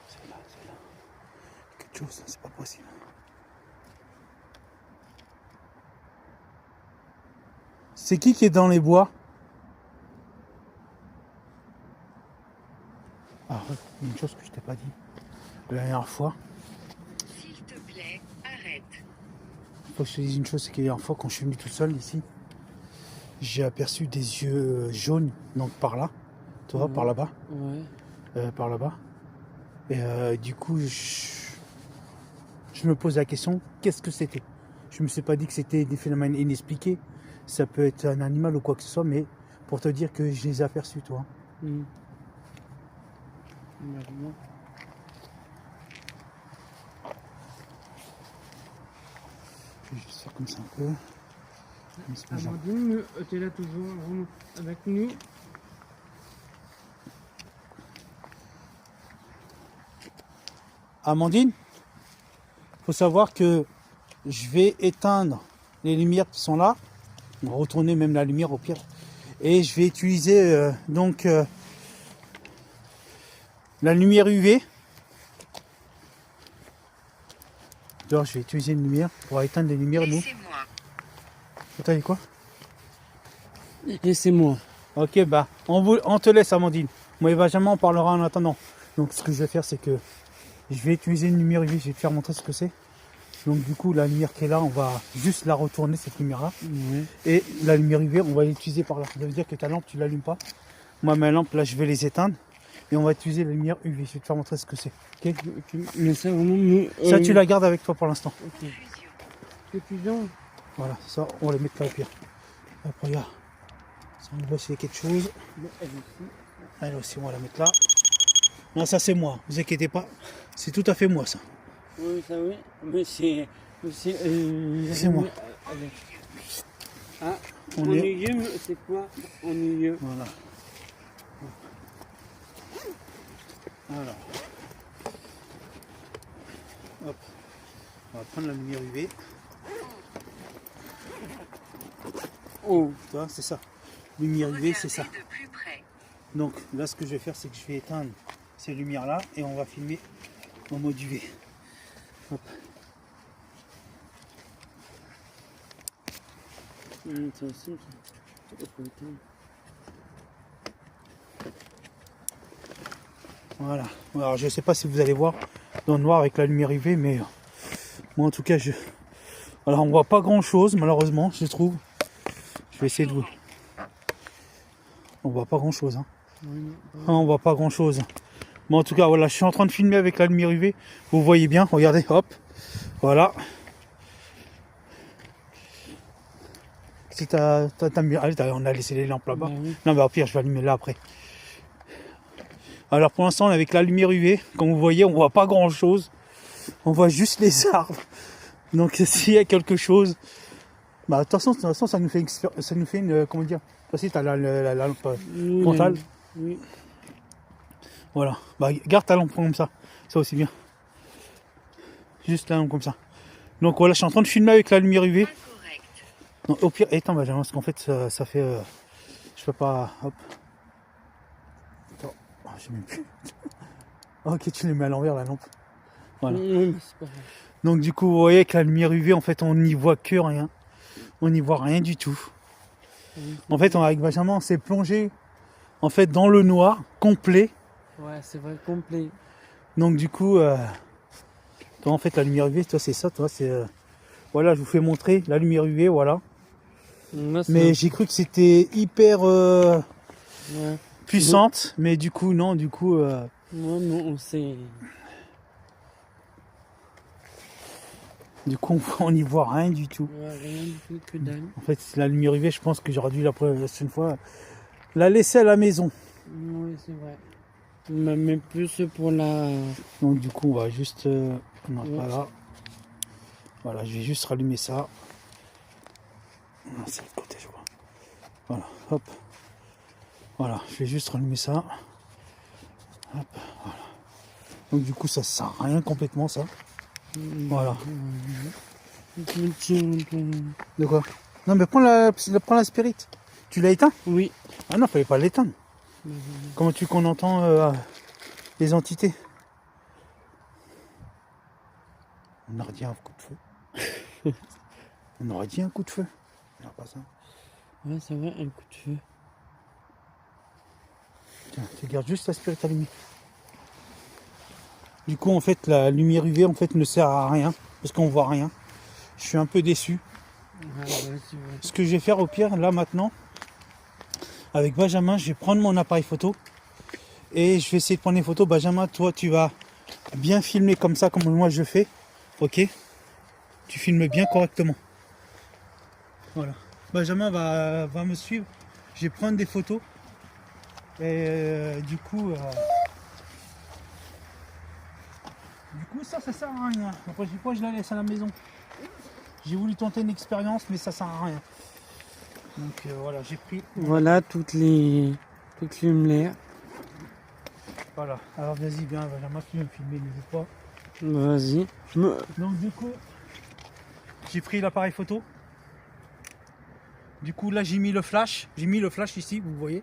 C'est là, c'est là. Quelque chose, c'est pas possible. C'est qui est dans les bois? Ah, une chose que je t'ai pas dit la dernière fois. S'il te plaît, arrête. Faut que je te dise une chose, c'est que la dernière fois, quand je suis venu tout seul ici, j'ai aperçu des yeux jaunes, donc par là, tu vois, par là-bas, Ouais. par là-bas. Et du coup, je me pose la question, qu'est-ce que c'était? Je me suis pas dit que c'était des phénomènes inexpliqués. Ça peut être un animal ou quoi que ce soit, mais pour te dire que je les ai aperçus, toi. Vraiment. Je vais juste faire comme ça un peu. Amandine, t'es là toujours avec nous. Amandine, faut savoir que je vais éteindre les lumières qui sont là. On va retourner même la lumière au pire. Et je vais utiliser la lumière UV. Alors, je vais utiliser une lumière pour éteindre les lumières, nous. Laissez-moi. T'as dit quoi? Et c'est moi. Ok, bah, on te laisse, Amandine. Moi et Benjamin, on parlera en attendant. Donc, ce que je vais faire, c'est que je vais utiliser une lumière UV. Je vais te faire montrer ce que c'est. Donc, du coup, la lumière qui est là, on va juste la retourner, cette lumière-là. Ouais. Et la lumière UV, on va l'utiliser par là. Ça veut dire que ta lampe, tu l'allumes pas. Moi, ma lampe, là, je vais les éteindre. Et on va utiliser la lumière UV. Je vais te faire montrer ce que c'est. Ok. Mais ça, vraiment, nous. Ça, tu la gardes avec toi pour l'instant. Ok. Fusion. Que tu donnes. Voilà, ça, on va les mettre là au pire. Hop, regarde. Ça, on voit s'il y a quelque chose. Elle aussi. Elle aussi, on va la mettre là. Non, ça, c'est moi. Vous inquiétez pas. C'est tout à fait moi, ça. Oui, ça oui. Mais c'est. C'est moi. Ah, On en est- milieu, c'est quoi en milieu? Voilà. Alors. Hop. On va prendre la lumière UV. Oh. Tu vois, c'est ça. Lumière UV, c'est ça. Regardez de plus près. Donc là, ce que je vais faire, c'est que je vais éteindre ces lumières-là et on va filmer en mode UV. Hop. Ça aussi, ça faut éteindre. Voilà. Alors, je sais pas si vous allez voir dans le noir avec la lumière UV, mais moi, en tout cas, alors, on voit pas grand-chose, malheureusement, je trouve. Je vais essayer de vous. On voit pas grand-chose. Hein. Oui, Ah, on voit pas grand-chose. Mais en tout cas, voilà, je suis en train de filmer avec la lumière UV. Vous voyez bien, regardez, hop. Voilà. Si allez, on a laissé les lampes là-bas. oui. Non, mais au pire, je vais allumer là après. Alors pour l'instant, avec la lumière UV, comme vous voyez, on voit pas grand-chose. On voit juste les arbres. Donc s'il y a quelque chose, bah de toute façon, ça nous fait une, comment dire, si t'as la lampe frontale. Oui. Voilà. Bah garde ta lampe comme ça aussi bien. Juste la lampe comme ça. Donc voilà, je suis en train de filmer avec la lumière UV. Incorrect. Donc, au pire, attends, Benjamin, parce qu'en fait, ça fait, je peux pas, hop. Attends, oh, j'ai même plus. Ok, tu les mets à l'envers la lampe. Voilà. Oui, mais c'est pas grave. Donc du coup, vous voyez que la lumière UV, en fait, on n'y voit que rien. On n'y voit rien du tout. Oui. En fait, avec Benjamin, on s'est plongé en fait dans le noir complet. Ouais, c'est vrai, complet. Donc du coup, toi, en fait, la lumière UV, toi, c'est ça, toi, c'est, voilà, je vous fais montrer la lumière UV, voilà. Moi, c'est Mais j'ai cru que c'était hyper ouais. puissante, mais du coup, non, du coup, Moi, non, c'est. on n'y voit rien du tout. Ouais, rien du tout que dalle. En fait, la lumière UV, je pense que j'aurais dû la prochaine fois la laisser à la maison. Oui, c'est vrai. Mais plus pour la... Donc du coup, on va juste... non, Ouais. pas là. Voilà, je vais juste rallumer ça. Ah, c'est le côté, je crois. Voilà, hop. Voilà, je vais juste rallumer ça. Hop, voilà. Donc du coup, ça sert à rien complètement, ça. Voilà. De quoi? Non, mais prends la spirit. Tu l'as éteint? Oui. Ah non, fallait pas l'éteindre. Comment tu qu'on entend les entités? On aurait dit un coup de feu. On aurait dit un coup de feu. Non, pas ça. Ouais, c'est vrai, un coup de feu. Tiens, tu gardes juste la spirit allumée. Du coup, en fait, la lumière UV en fait ne sert à rien parce qu'on voit rien. Je suis un peu déçu. Ouais, c'est vrai. Ce que je vais faire au pire, là maintenant, avec Benjamin, je vais prendre mon appareil photo et je vais essayer de prendre les photos. Benjamin, toi, tu vas bien filmer comme ça, comme moi je fais. Ok? Tu filmes bien correctement. Voilà. Benjamin va me suivre. Je vais prendre des photos. Et du coup, ça sert à rien. La prochaine fois, je la laisse à la maison. J'ai voulu tenter une expérience, mais ça sert à rien. Donc voilà, j'ai pris. Voilà toutes les lumières. Voilà. Alors vas-y, bien, Benjamin, tu veux me filmer, n'hésite pas. Vas-y. Donc du coup, j'ai pris l'appareil photo. Du coup, là, j'ai mis le flash. J'ai mis le flash ici, vous voyez.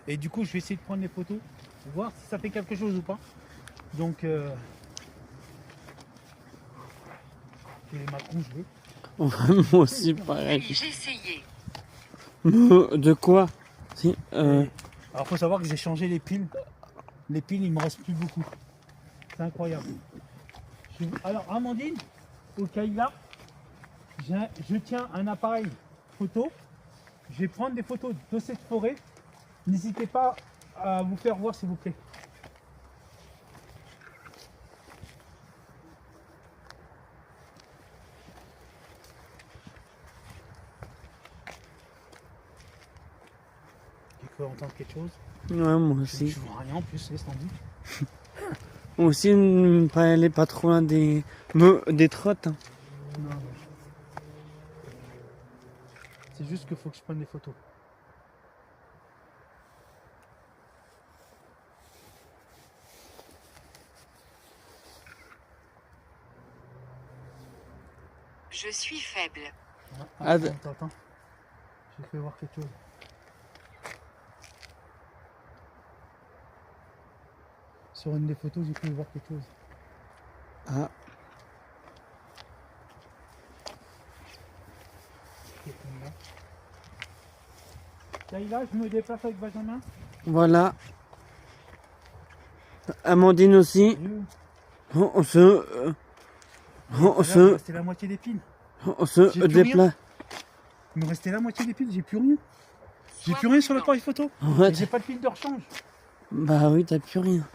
Et du coup, je vais essayer de prendre les photos, voir si ça fait quelque chose ou pas. Donc, j'ai les macrons, je veux. Moi aussi, pareil. Puis-je essayer? De quoi? Si, Alors, faut savoir que j'ai changé les piles. Les piles, il me reste plus beaucoup. C'est incroyable. Alors, Amandine, au Kaïla, je tiens un appareil photo. Je vais prendre des photos de cette forêt. N'hésitez pas à vous faire voir, s'il vous plaît. Tu peux entendre quelque chose? ouais, moi Je aussi. vois rien en plus, laisse tomber. Moi aussi, elle est pas trop loin des trottes. Hein. Non, non. C'est juste qu'il faut que je prenne des photos. Je suis faible. Attends. Je vais voir quelque chose. Sur une des photos, j'ai pu voir quelque chose. Ah, Là, je me déplace avec Benjamin. voilà. Amandine aussi. On se C'était la moitié des piles. J'ai plus déplace. Il me restait la moitié des piles, j'ai plus rien. J'ai plus rien sur l'appareil photo. Ouais, Et j'ai pas de pile de rechange. bah oui, t'as plus rien.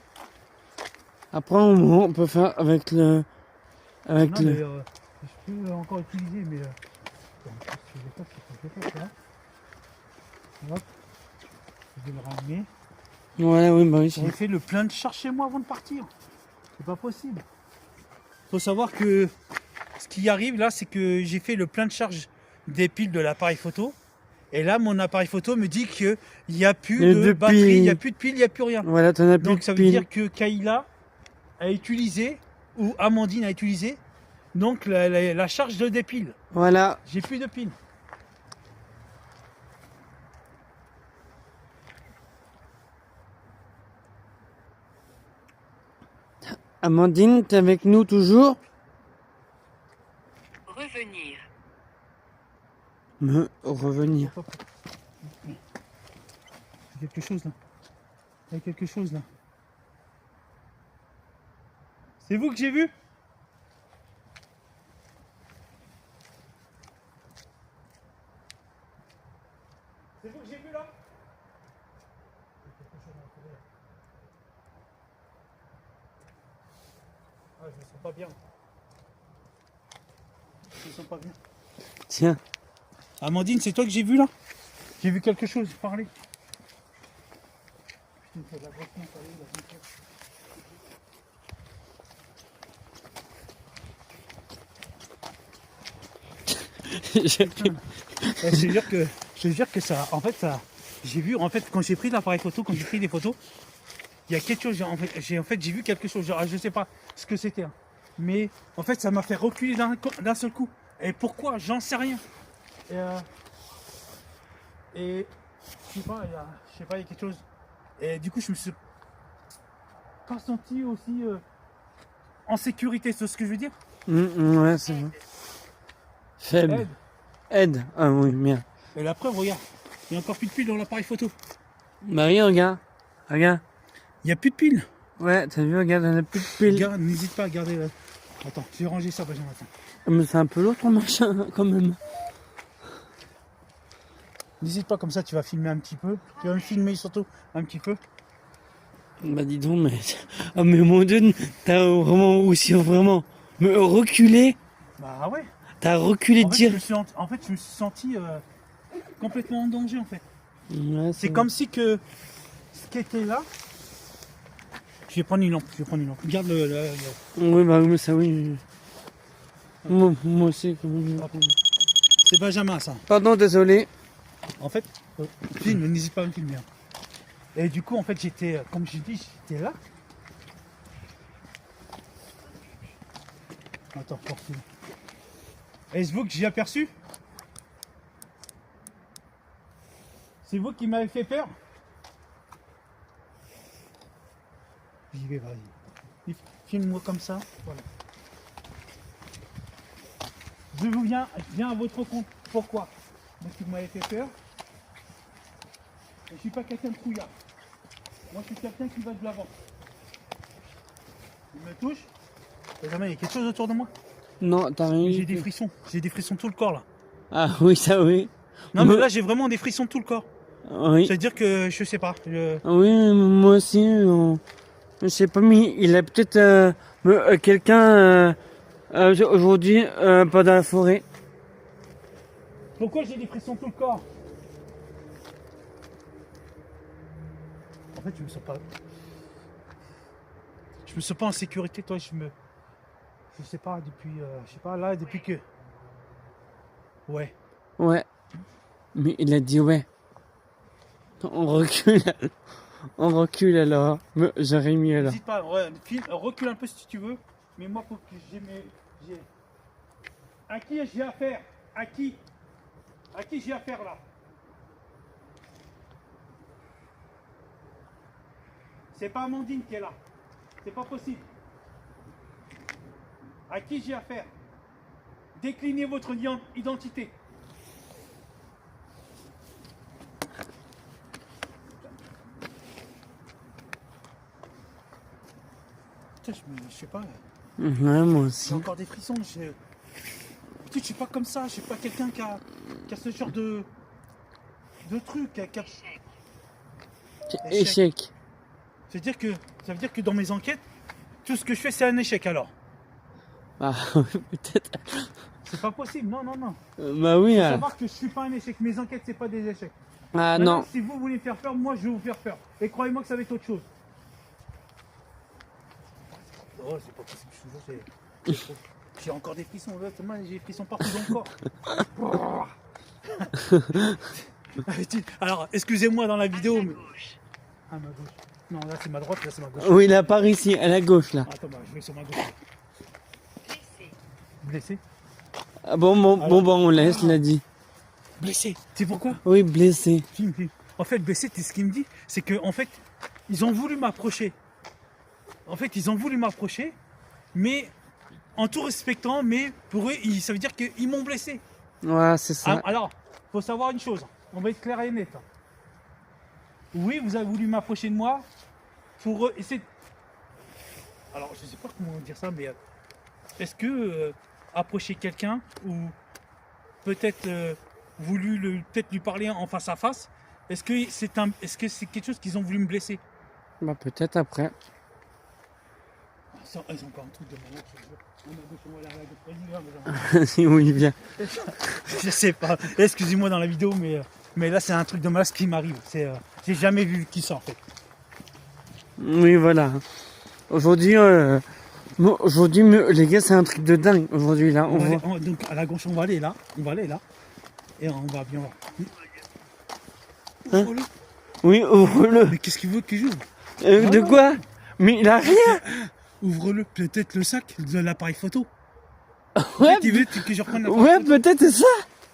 Après, on peut faire avec le. Avec Non, mais le. je peux encore utiliser, mais. Attends, ce que je vais faire, c'est que je vais faire ça. Hop. Je vais le ramener. Ouais, oui, bah oui. J'aurais fait le plein de charge chez moi avant de partir. C'est pas possible. Faut savoir que ce qui arrive là, c'est que j'ai fait le plein de charge des piles de l'appareil photo. Et là, mon appareil photo me dit qu'il n'y a plus de batterie, il n'y a plus de piles, il n'y a plus rien. Voilà, t'en as plus Donc de ça veut piles. dire que Kaïla a utilisé, ou Amandine a utilisé, donc la charge des piles. Voilà. J'ai plus de piles. Amandine, t'es avec nous toujours? Revenir. Revenir. Il y a quelque chose là. Il y a quelque chose là. C'est vous que j'ai vu? C'est vous que j'ai vu là? Ah, je me sens pas bien. Je me sens pas bien. Tiens. Amandine, c'est toi que j'ai vu là? J'ai vu quelque chose parler. Tu me fais de la grosse montre, allez, la montre. Ouais, je te jure que ça, en fait, ça, j'ai vu, en fait, quand j'ai pris l'appareil photo, quand j'ai pris des photos, il y a quelque chose, j'ai vu quelque chose, genre, je sais pas ce que c'était, hein. Mais en fait, ça m'a fait reculer d'un seul coup. Et pourquoi? J'en sais rien. Et je sais pas, il y a quelque chose. Et du coup, je me suis pas senti aussi en sécurité, c'est ce que je veux dire. Ouais, c'est vrai. Faible. Aide. Aide. Ah oui, merde. Et la preuve, regarde, il y a encore plus de piles dans l'appareil photo. Bah oui, regarde. Regarde. Il n'y a plus de piles. Ouais, t'as vu, regarde, on a plus de piles. Regarde, n'hésite pas à garder. Attends, je vais ranger ça, Benjamin. Attends. Mais c'est un peu lourd ton machin, quand même. N'hésite pas, comme ça, tu vas filmer un petit peu. Tu vas me filmer surtout un petit peu. Bah dis donc, mais... Ah mais mon Dieu, t'as vraiment aussi, vraiment... Me reculé. Bah ouais. T'as reculé En fait, dire. je me suis senti complètement en danger, en fait. Ouais, C'est comme si que ce qui était là. Je vais prendre une lampe. Regarde le. Oui, bah oui, mais ça, oui. Moi aussi, quand même. C'est Benjamin, ça. Pardon, désolé. En fait, filme, n'hésite pas à me filmer, hein. Et du coup, en fait, j'étais, comme j'ai dit, j'étais là. Attends, pour filmer. Est-ce vous que j'ai aperçu? C'est vous qui m'avez fait peur? J'y vais, vas-y. Filme-moi comme ça. Voilà. Je vous viens à votre compte. Pourquoi? Parce que vous m'avez fait peur. Et je suis pas quelqu'un de trouillard. Moi, je suis quelqu'un qui va de l'avant. Il me touche. Benjamin, il y a quelque chose autour de moi? Non, t'as rien J'ai dit. des frissons. J'ai des frissons tout le corps là. Ah oui, ça oui. Non, mais là, j'ai vraiment des frissons tout le corps. Oui. C'est-à-dire que je sais pas. Oui, moi aussi. Je sais pas, mais il a peut-être quelqu'un aujourd'hui pas dans la forêt. Pourquoi j'ai des frissons tout le corps? En fait, je me sens pas. Je me sens pas en sécurité, toi. Je sais pas depuis. Je sais pas là depuis que. Ouais. Ouais. Mais il a dit ouais. On recule. On recule alors. Jérémy alors. N'hésite pas. Ouais, recule un peu si tu veux. Mais moi, faut que j'ai. À qui j'ai affaire? À qui j'ai affaire là? C'est pas Amandine qui est là. C'est pas possible. À qui j'ai affaire? Déclinez votre identité. Putain, je sais pas. Ouais, moi J'ai aussi. encore des frissons. Je suis pas comme ça. Je suis pas quelqu'un qui a ce genre de truc. Échec. Ça veut dire que dans mes enquêtes, tout ce que je fais, c'est un échec alors. Ah peut-être. C'est pas possible. Non. Bah oui. Faut savoir que je suis pas un échec. Mes enquêtes, c'est pas des échecs. Ah Maintenant, non. si vous voulez me faire peur, moi, je vais vous faire peur. Et croyez-moi que ça va être autre chose. Oh, c'est pas possible. Je suis j'ai encore des frissons. Là, j'ai des frissons partout dans le corps. Alors, excusez-moi dans la vidéo. À Mais... gauche. Ah, ma gauche. Non, là, c'est ma droite. Là, c'est ma gauche. Oui, là par ici, à la gauche là. Attends, je vais sur ma gauche. Blessé. Blessé? Ah bon, on laisse, l'a dit. Blessé. C'est pourquoi? Oui, blessé. Film. En fait, blessé, ce qu'il me dit, c'est que en fait, ils ont voulu m'approcher. Mais en tout respectant, mais pour eux, ça veut dire qu'ils m'ont blessé. Ouais, c'est ça. Alors, faut savoir une chose. On va être clair et net. Oui, vous avez voulu m'approcher de moi pour essayer. Alors, je sais pas comment dire ça, mais est-ce que approcher quelqu'un ou peut-être peut-être lui parler en face à face, est-ce que c'est quelque chose qu'ils ont voulu me blesser? Bah peut-être après. Ils ont encore un truc de malade, je te jure. On a gauche, on va aller à la gauche. Vas-y, Oui, bien. Je sais pas. Excusez-moi dans la vidéo, mais là c'est un truc de malade qui m'arrive. J'ai jamais vu qui ça en fait. Oui, voilà. Aujourd'hui, aujourd'hui, les gars, c'est un truc de dingue. Aujourd'hui, là, on va aller- voit. donc à la gauche, on va aller là. On va aller là. Et on va bien voir. Hein? Ouvre-le. Oui, ouvre-le. Mais qu'est-ce qu'il veut que j'ouvre? De quoi? Mais il a rien. Ouvre-le. Peut-être le sac de l'appareil photo. Ouais, Tu veux que je reprenne l'appareil ouais, photo? peut-être c'est ça.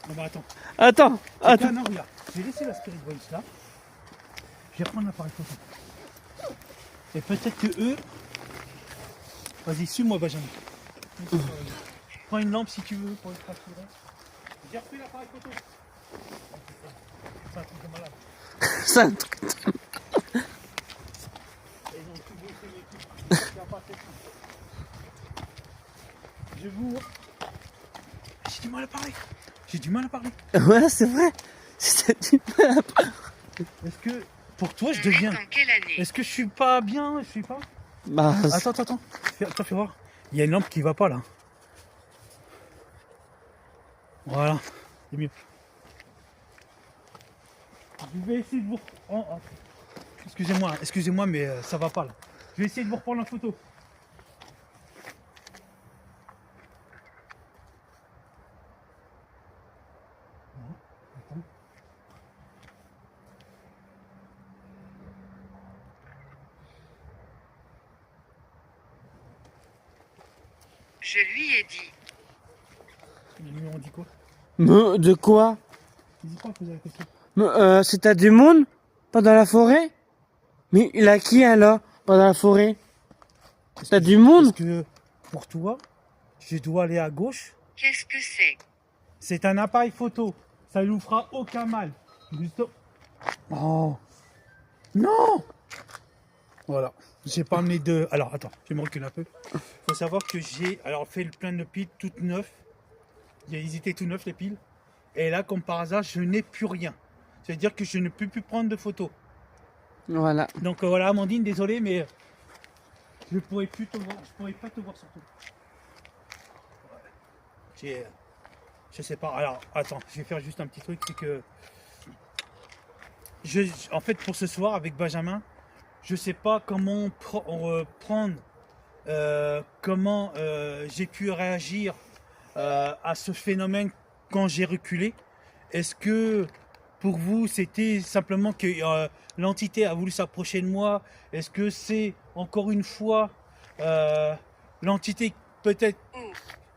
Non, bah attends. Attends, C'est quoi? attends. Non, regarde. Je vais laisser la Spirit Voice là. Je vais reprendre l'appareil photo. Et peut-être que eux. Vas-y, suis-moi, Benjamin. Prends une lampe si tu veux pour être rassuré. J'ai repris l'appareil photo. C'est un truc de malade. C'est un truc. Et ils ont tout bouffé l'équipe. Il y a pas de souci. Je vous. J'ai du mal à parler. J'ai du mal à parler. Ouais, c'est vrai. C'est du mal à- Est-ce que pour toi je On est deviens. en quelle année? Est-ce que je suis pas bien? Je suis pas. Bah, Attends. Attends, fais voir. Il y a une lampe qui va pas là. Voilà. C'est mieux. Je vais essayer de vous. Excusez-moi, mais ça va pas là. Je vais essayer de vous reprendre la photo. Je lui ai dit. Ils m'ont dit quoi? de quoi? Ils disent quoi poser la question? C'est à du monde? Pas dans la forêt? Mais il a qui alors? Pas dans la forêt? T'as du monde? Est-ce que pour toi, je dois aller à gauche? Qu'est-ce que c'est? C'est un appareil photo. Ça ne nous fera aucun mal. Juste... Oh. Non. Voilà. J'ai pas amené de... Alors, attends, je vais me reculer un peu. Il faut savoir que j'ai fait le plein de piles toutes neuves. Ils étaient tout neufs, les piles. Et là, comme par hasard, je n'ai plus rien. C'est-à-dire que je ne peux plus prendre de photos. Voilà. Donc voilà, Amandine, désolé, mais je pourrais plus te voir. Je pourrais pas te voir surtout. Je sais pas. Alors, attends, je vais faire juste un petit truc, c'est que en fait, pour ce soir avec Benjamin, je sais pas comment prendre, comment j'ai pu réagir à ce phénomène quand j'ai reculé. Est-ce que pour vous, c'était simplement que l'entité a voulu s'approcher de moi? Est-ce que c'est encore une fois l'entité peut-être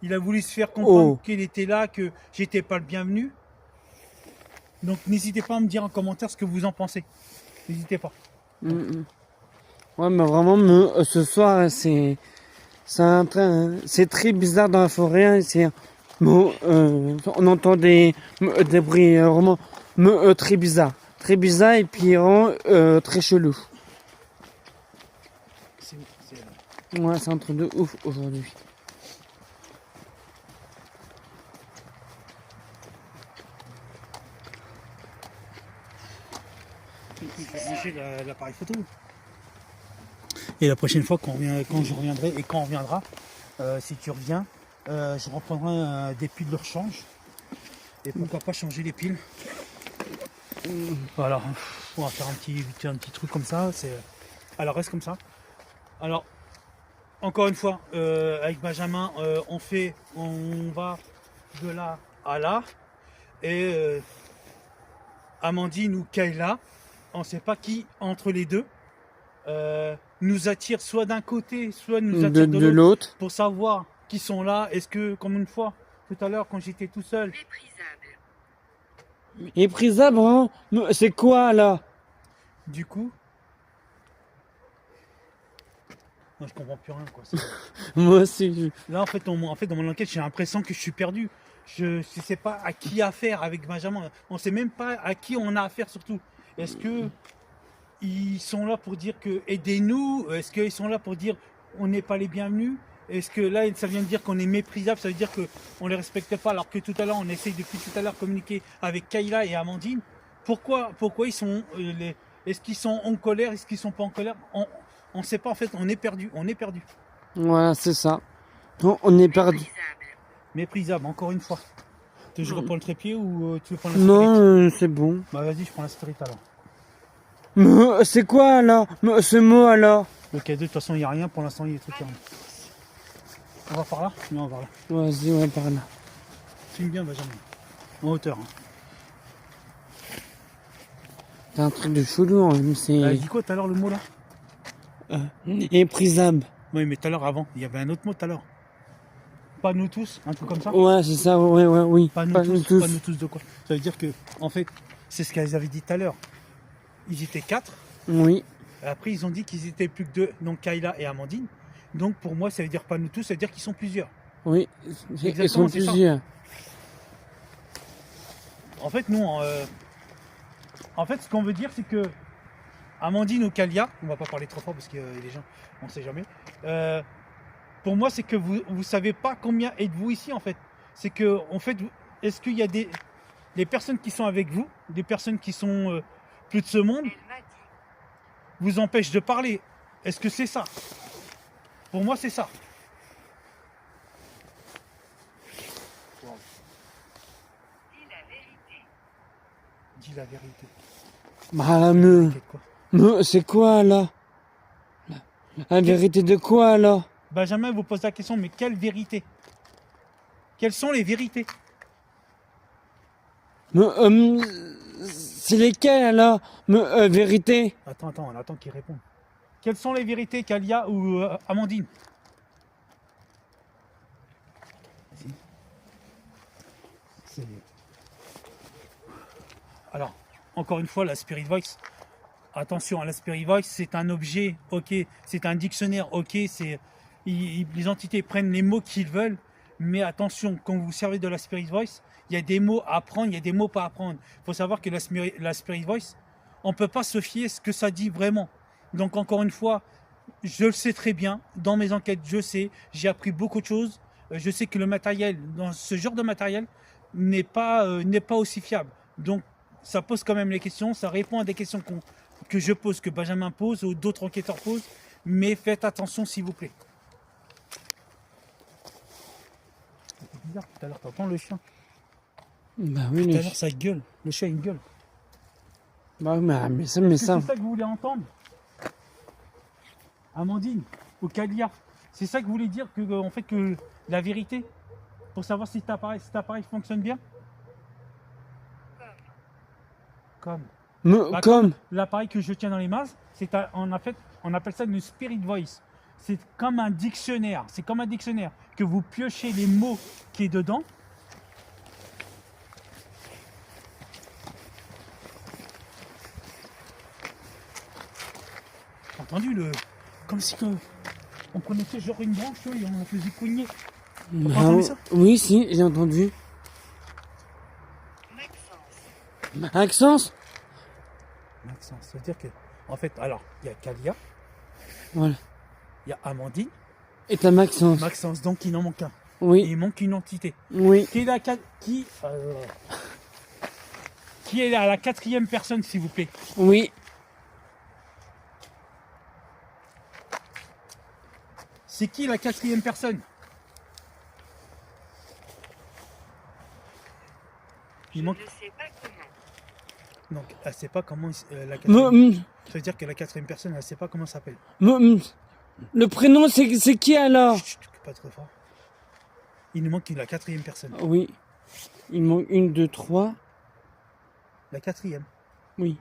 il a voulu se faire comprendre qu'il était là, que j'étais pas le bienvenu? Donc n'hésitez pas à me dire en commentaire ce que vous en pensez. N'hésitez pas. Ouais, mais vraiment, ce soir, c'est très bizarre dans la forêt. Hein, on entend des bruits vraiment très bizarres. Très bizarres et puis vraiment très chelou. Ouais, c'est un truc de ouf aujourd'hui. L'appareil photo. Et la prochaine fois quand je reviendrai et quand on reviendra, si tu reviens, je reprendrai des piles de rechange. Et pourquoi pas changer les piles. Voilà, on va faire un petit truc comme ça. Alors reste comme ça. Alors, encore une fois, avec Benjamin, on va de là à là. Et Amandine ou Kayla, on ne sait pas qui entre les deux, nous attire soit d'un côté, soit nous attire de l'autre, pour savoir qui sont là. Est-ce que, comme une fois, tout à l'heure, quand j'étais tout seul... Méprisable. Méprisable, hein? C'est quoi, là? Du coup... Moi, je comprends plus rien, quoi. Moi aussi. Là, en fait, dans mon enquête, j'ai l'impression que je suis perdu. Je ne sais pas à qui affaire avec Benjamin. On ne sait même pas à qui on a affaire, surtout. Est-ce que ils sont là pour dire que aidez-nous? Est-ce qu'ils sont là pour dire on n'est pas les bienvenus? Est-ce que là, ça vient de dire qu'on est méprisable? Ça veut dire qu'on ne les respecte pas, alors que tout à l'heure, on essaye depuis tout à l'heure de communiquer avec Kayla et Amandine. Pourquoi ils sont... est-ce qu'ils sont en colère? Est-ce qu'ils sont pas en colère? On ne sait pas, en fait, on est perdu. Voilà, c'est ça. On est perdu. Méprisable, encore une fois. Je reprends le trépied ou tu veux prendre la spirit? Non, c'est bon. Bah vas-y, je prends la spirit alors. Mais c'est quoi alors? Mais ce mot alors? Ok, de toute façon, il n'y a rien. Pour l'instant, il y a des trucs. On va par là? Non, on va par là. Vas-y, ouais, par là. Filme bien, Benjamin. En hauteur. Hein. C'est un truc de chelou, hein, T'as c'est dit quoi tout à l'heure le mot là? éprisable. Oui, mais tout à l'heure avant, il y avait un autre mot tout à l'heure. Pas nous tous, un truc comme ça? Ouais, c'est ça, ouais, oui. Pas nous tous, pas nous tous de quoi? Ça veut dire que, en fait, c'est ce qu'elles avaient dit tout à l'heure. Ils étaient 4. Oui, Après, ils ont dit qu'ils étaient plus que 2, donc Kayla et Amandine. Donc pour moi, ça veut dire pas nous tous, ça veut dire qu'ils sont plusieurs. oui. Ils Exactement, sont c'est ça. plusieurs. En fait, non. En fait, ce qu'on veut dire, c'est que Amandine ou Kalia, on va pas parler trop fort parce que les gens, on sait jamais. Pour moi, c'est que vous savez pas combien êtes-vous ici en fait. C'est que en fait, est-ce qu'il y a des personnes qui sont avec vous, des personnes qui sont plus de ce monde, Elle m'a dit. vous empêchent de parler? Est-ce que c'est ça? Pour moi, c'est ça. Dis la vérité. Dis la vérité. Bah là, mais T'inquiète quoi. c'est quoi là? La vérité de quoi là? Benjamin vous pose la question, mais quelle vérité? Quelles sont les vérités? Mais, c'est lesquelles alors? Mais, vérité? Attends, on attend qu'il réponde. Quelles sont les vérités, Kalia ou Amandine? Vas-y. Alors, encore une fois, la Spirit Voice. Attention, la Spirit Voice, c'est un objet, ok, c'est un dictionnaire, ok, les entités prennent les mots qu'ils veulent, mais attention, quand vous servez de la Spirit Voice, il y a des mots à apprendre, il y a des mots pas à apprendre. Il faut savoir que la Spirit Voice, on ne peut pas se fier à ce que ça dit vraiment. Donc encore une fois, je le sais très bien, dans mes enquêtes, je sais, j'ai appris beaucoup de choses. Je sais que le matériel, dans ce genre de matériel, n'est pas aussi fiable. Donc ça pose quand même les questions, ça répond à des questions que je pose, que Benjamin pose, ou d'autres enquêteurs posent, mais faites attention s'il vous plaît. C'est bizarre, tout à l'heure, t'entends le chien? Bah oui, Tout à l'heure, ça gueule, le chien il gueule. bah, mais ça, Est-ce que c'est ça que vous voulez entendre? Amandine ou Kalia, c'est ça que vous voulez dire que, en fait, que la vérité, pour savoir si cet appareil fonctionne bien? Comme. mais, Bah, comme, l'appareil que je tiens dans les mains, on appelle ça une Spirit Voice. C'est comme un dictionnaire. C'est comme un dictionnaire que vous piochez les mots qui est dedans. Entendu comme si on prenait genre une branche et on la faisait cogner. bah, entendu ça? oui, si, j'ai entendu. Maxence. Maxence? Maxence, ça veut dire que, en fait, alors, il y a Kalia, Voilà. il y a Amandine, Et t'as Maxence? Maxence, donc il en manque un. Et Oui, il manque une entité. oui. Qui est à la 4e personne, s'il vous plaît? Oui. C'est qui la 4e personne? Je Il ne manque. sais pas comment. Donc, elle sait pas comment la Mais, 4e. Ça veut dire que la 4e personne, elle sait pas comment ça s'appelle. le prénom, c'est qui alors? Chut, pas trop fort. Il nous manque la 4e personne. Oui. Il manque 1, 2, 3. La 4e. Oui.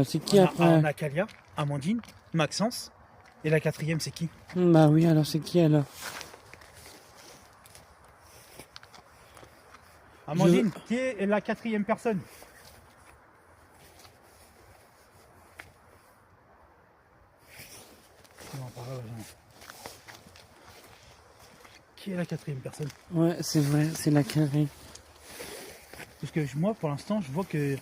C'est qui On après? a Kalia, Amandine, Maxence. Et la 4e, c'est qui? Bah oui, alors c'est qui alors? Amandine, qui est la 4e personne? Non, par là, non. Qui est la 4e personne? Ouais, c'est vrai, c'est la carré. Parce que moi, pour l'instant, je vois que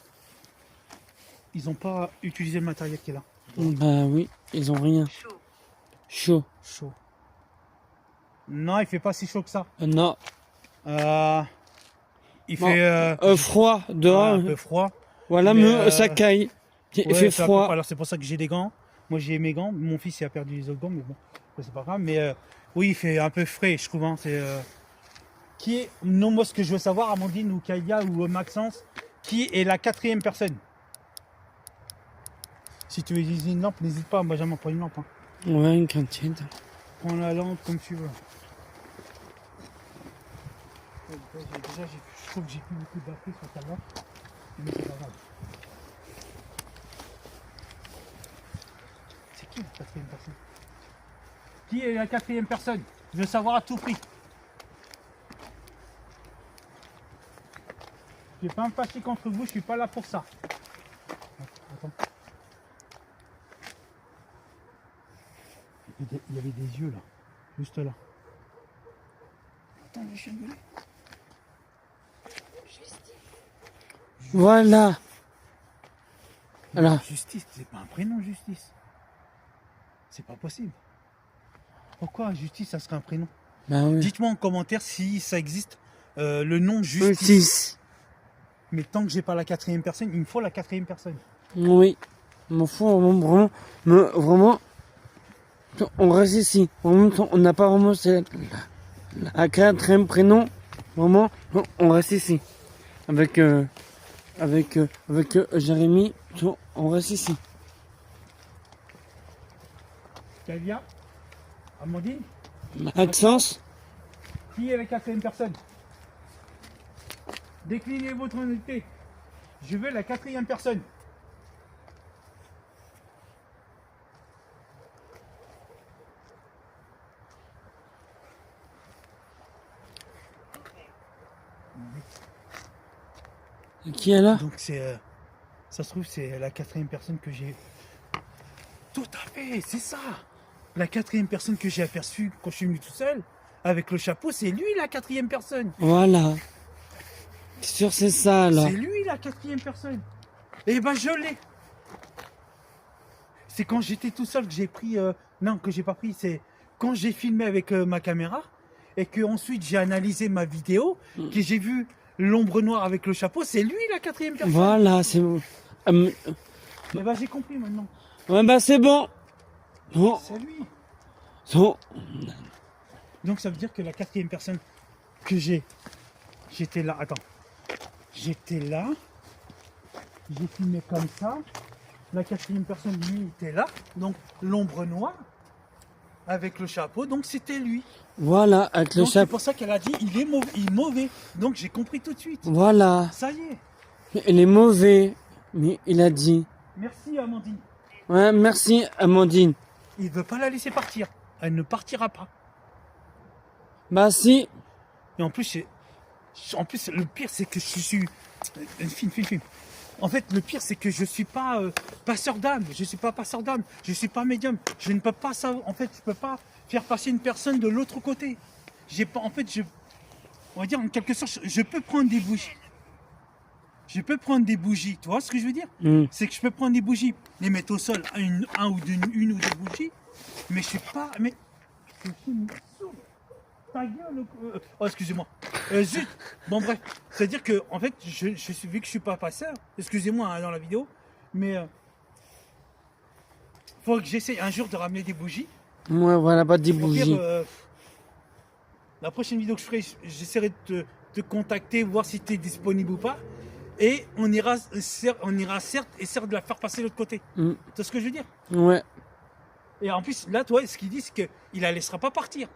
ils n'ont pas utilisé le matériel qui est là. Bah oui, ils ont rien. Chaud. Chaud. Chaud. Non, il fait pas si chaud que ça. Non. Il Non. fait Froid, dehors. un peu froid. Voilà, Mais, ça caille. Il Ouais, fait c'est un peu froid. Alors c'est pour ça que j'ai des gants. Moi j'ai mes gants. Mon fils il a perdu les autres gants, mais bon, c'est pas grave. Mais oui, il fait un peu frais, je trouve. Hein. Qui est, non, moi ce que je veux savoir, Amandine ou Kaya ou Maxence, qui est la 4e personne? Si tu veux utiliser une lampe, n'hésite pas, Benjamin, prends une lampe. Hein. Ouais, une cantine. Prends la lampe comme tu veux. Je trouve que j'ai plus beaucoup de batterie sur ta lampe. Mais c'est pas grave. C'est qui la quatrième personne? Qui est la quatrième personne? Je veux savoir à tout prix. Je vais pas me fâcher contre vous, je suis pas là pour ça. Attends. Il y avait des yeux là, juste là. Attends, le chien de voler. Voilà. Alors. Justice, c'est pas un prénom, Justice. C'est pas possible. Pourquoi Justice, ça serait un prénom? Bah oui. Dites-moi en commentaire si ça existe le nom Justice. 6. Mais tant que j'ai pas la quatrième personne, il me faut la quatrième personne. Oui. Il m'en faut vraiment. On reste ici. On n'a pas vraiment la quatrième prénom. Vraiment, on reste ici. Avec Jérémy, on reste ici. Kalia, Amandine, Maxence, qui est la quatrième personne? Déclinez votre honnêteté. Je veux la quatrième personne. qui est là? Donc c'est, ça se trouve c'est la quatrième personne que j'ai. Tout à fait, c'est ça. La quatrième personne que j'ai aperçue quand je suis venu tout seul, avec le chapeau, c'est lui la quatrième personne. Voilà. C'est sûr, c'est ça là. C'est lui la quatrième personne. Eh ben je l'ai. C'est quand j'étais tout seul que j'ai pris. Non, que j'ai pas pris. C'est quand j'ai filmé avec ma caméra et que ensuite j'ai analysé ma vidéo, que j'ai vu l'ombre noire avec le chapeau. C'est lui la quatrième personne. Voilà, c'est Eh ben j'ai compris maintenant. ouais, bah c'est bon. Bon, C'est lui. bon. Donc ça veut dire que la quatrième personne que j'étais là. Attends. J'étais là. J'ai filmé comme ça. La quatrième personne, lui, était là. Donc l'ombre noire avec le chapeau. Donc c'était lui. Voilà, avec le Donc c'est chapeau. pour ça qu'elle a dit il est mauvais. Donc j'ai compris tout de suite. Voilà. Ça y est. Mais il est mauvais. Mais il a dit. Merci Amandine. Ouais, merci Amandine. Il ne veut pas la laisser partir. Elle ne partira pas. Bah si. Et en plus, le pire, c'est que je suis. Film. En fait, le pire, c'est que je suis pas passeur d'âme. Je suis pas passeur d'âme. Je suis pas médium. Je ne peux pas ça. En fait, je peux pas faire passer une personne de l'autre côté. J'ai pas. En fait, on va dire en quelque sorte, je peux prendre des bougies. Je peux prendre des bougies. Tu vois ce que je veux dire? C'est que je peux prendre des bougies, les mettre au sol, une ou deux bougies. Mais je suis pas. Mais. Ta gueule. Oh, excusez-moi. Zut. Bon, bref. C'est-à-dire que, en fait, vu que je suis pas passeur, excusez-moi hein, dans la vidéo, mais faut que j'essaye un jour de ramener des bougies. Ouais, voilà, pas des Au pire, bougies. la prochaine vidéo que je ferai, j'essaierai de te contacter, voir si tu es disponible ou pas. Et on ira certes essayer de la faire passer de l'autre côté. Tu vois ce que je veux dire? Ouais. Et en plus, là, toi, ce qu'il dit, c'est qu'il la laissera pas partir.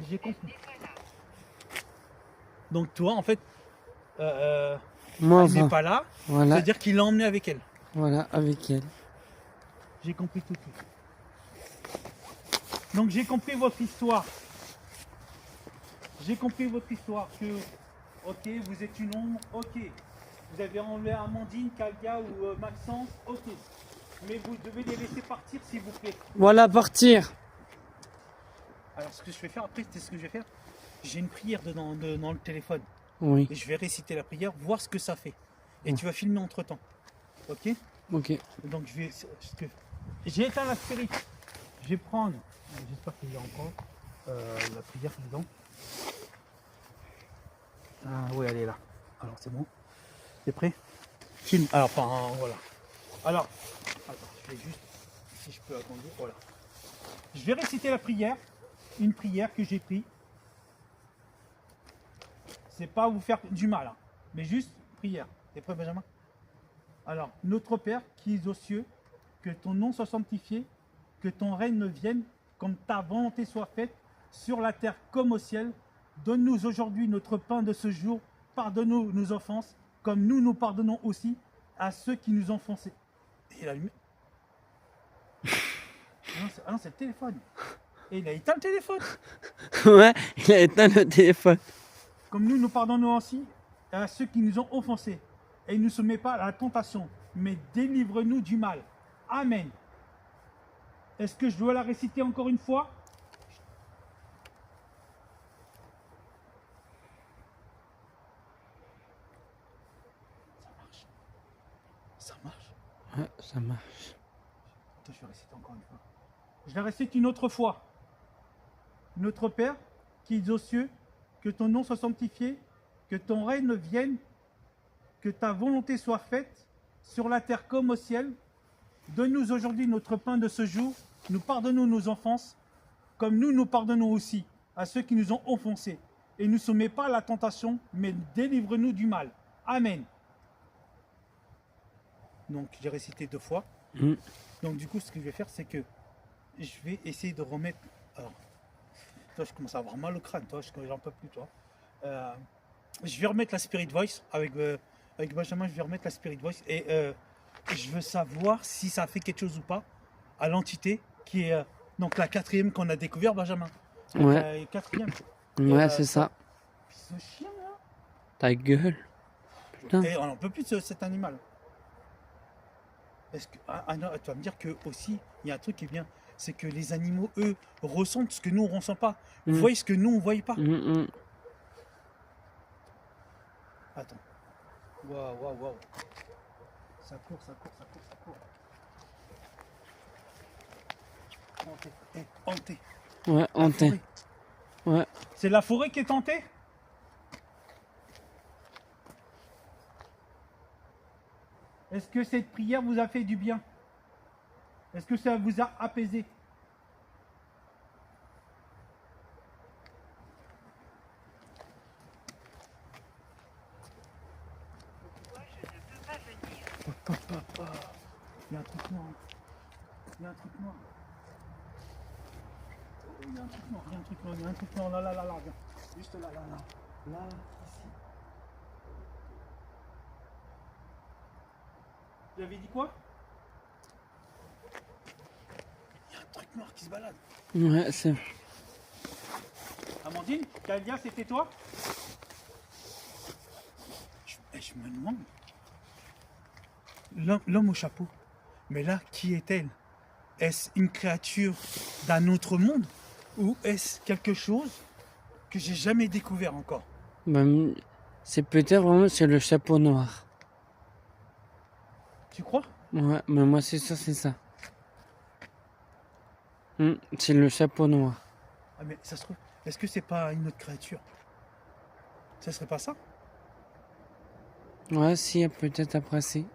J'ai compris. Donc toi, en fait, Moi, elle n'est pas là. voilà. C'est-à-dire qu'il l'a emmené avec elle. Voilà, avec elle. J'ai compris tout de suite. Donc j'ai compris votre histoire. J'ai compris votre histoire que, ok, vous êtes une ombre, ok. Vous avez enlevé Amandine, Kalia ou Maxence, ok. Mais vous devez les laisser partir, s'il vous plaît. Voilà, partir. Alors ce que je vais faire après, c'est ce que je vais faire. J'ai une prière dans le téléphone. Oui. Et je vais réciter la prière, voir ce que ça fait. Et tu vas filmer entre temps. Ok? Ok. Donc je vais. J'ai éteint la spirit. Je vais prendre. J'espère qu'il y a encore la prière dedans. Ah oui, elle est là. Alors c'est bon. T'es prêt? Filme. Alors, enfin, voilà. Alors, attends, je vais juste. Si je peux attendre. Voilà. Je vais réciter la prière. Une prière que j'ai prise. C'est pas vous faire du mal, hein, mais juste prière. T'es prêt, Benjamin? Alors, notre Père qui es aux cieux, que ton nom soit sanctifié, que ton règne vienne, comme ta volonté soit faite, sur la terre comme au ciel. Donne-nous aujourd'hui notre pain de ce jour. Pardonne-nous nos offenses, comme nous pardonnons aussi à ceux qui nous ont offensés. Et il a allumé. Ah non, c'est le téléphone. Et il a éteint le téléphone. Ouais, il a éteint le téléphone. Comme nous pardonnons aussi à ceux qui nous ont offensés. Et ne nous soumets pas à la tentation, mais délivre-nous du mal. Amen. Est-ce que je dois la réciter encore une fois? Ça marche. Ouais, ça marche. Attends, je vais réciter encore une fois. Je la récite une autre fois. Notre Père, qui es aux cieux, que ton nom soit sanctifié, que ton règne vienne, que ta volonté soit faite, sur la terre comme au ciel. Donne-nous aujourd'hui notre pain de ce jour. Nous pardonnons nos offenses, comme nous pardonnons aussi à ceux qui nous ont offensés. Et ne nous soumets pas à la tentation, mais délivre-nous du mal. Amen. Donc, j'ai récité 2 fois. Mm. Donc, du coup, ce que je vais faire, c'est que je vais essayer de remettre... Alors, toi, je commence à avoir mal au crâne, toi, j'en peux plus, toi. Je vais remettre la Spirit Voice avec Benjamin, je vais remettre la Spirit Voice et je veux savoir si ça fait quelque chose ou pas à l'entité qui est donc la 4e qu'on a découvert, Benjamin. Ouais. La 4e. Ouais, c'est ça. Ce chien là. Ta gueule. Putain. Et on n'en peut plus de cet animal. Est-ce que non, tu vas me dire que aussi il y a un truc qui est bien, c'est que les animaux eux ressentent ce que nous on ressent pas. Vous voyez ce que nous on voyait pas. Attends. Waouh. Ça court. Hanté. Ouais, hanté. Ouais. C'est la forêt qui est hantée? Est-ce que cette prière vous a fait du bien? Est-ce que ça vous a apaisé? Pourquoi je ne peux pas venir? Papa. Il y a un truc noir. Il y a un truc noir. Il y a un truc noir. Là. Viens. Juste là. Là, ici. Tu avais dit quoi? Il y a un truc noir qui se balade. Ouais, c'est... Amandine, Kalia, c'était toi? Je me demande. L'homme au chapeau. Mais là, qui est-elle? Est-ce une créature d'un autre monde? Ou est-ce quelque chose que j'ai jamais découvert encore? Ben, c'est peut-être vraiment c'est le chapeau noir. Tu crois? Ouais, mais moi c'est sûr, c'est ça. C'est le chapeau noir. Ah mais ça se trouve, est-ce que c'est pas une autre créature? Ça serait pas ça? Ouais, si, peut-être après si.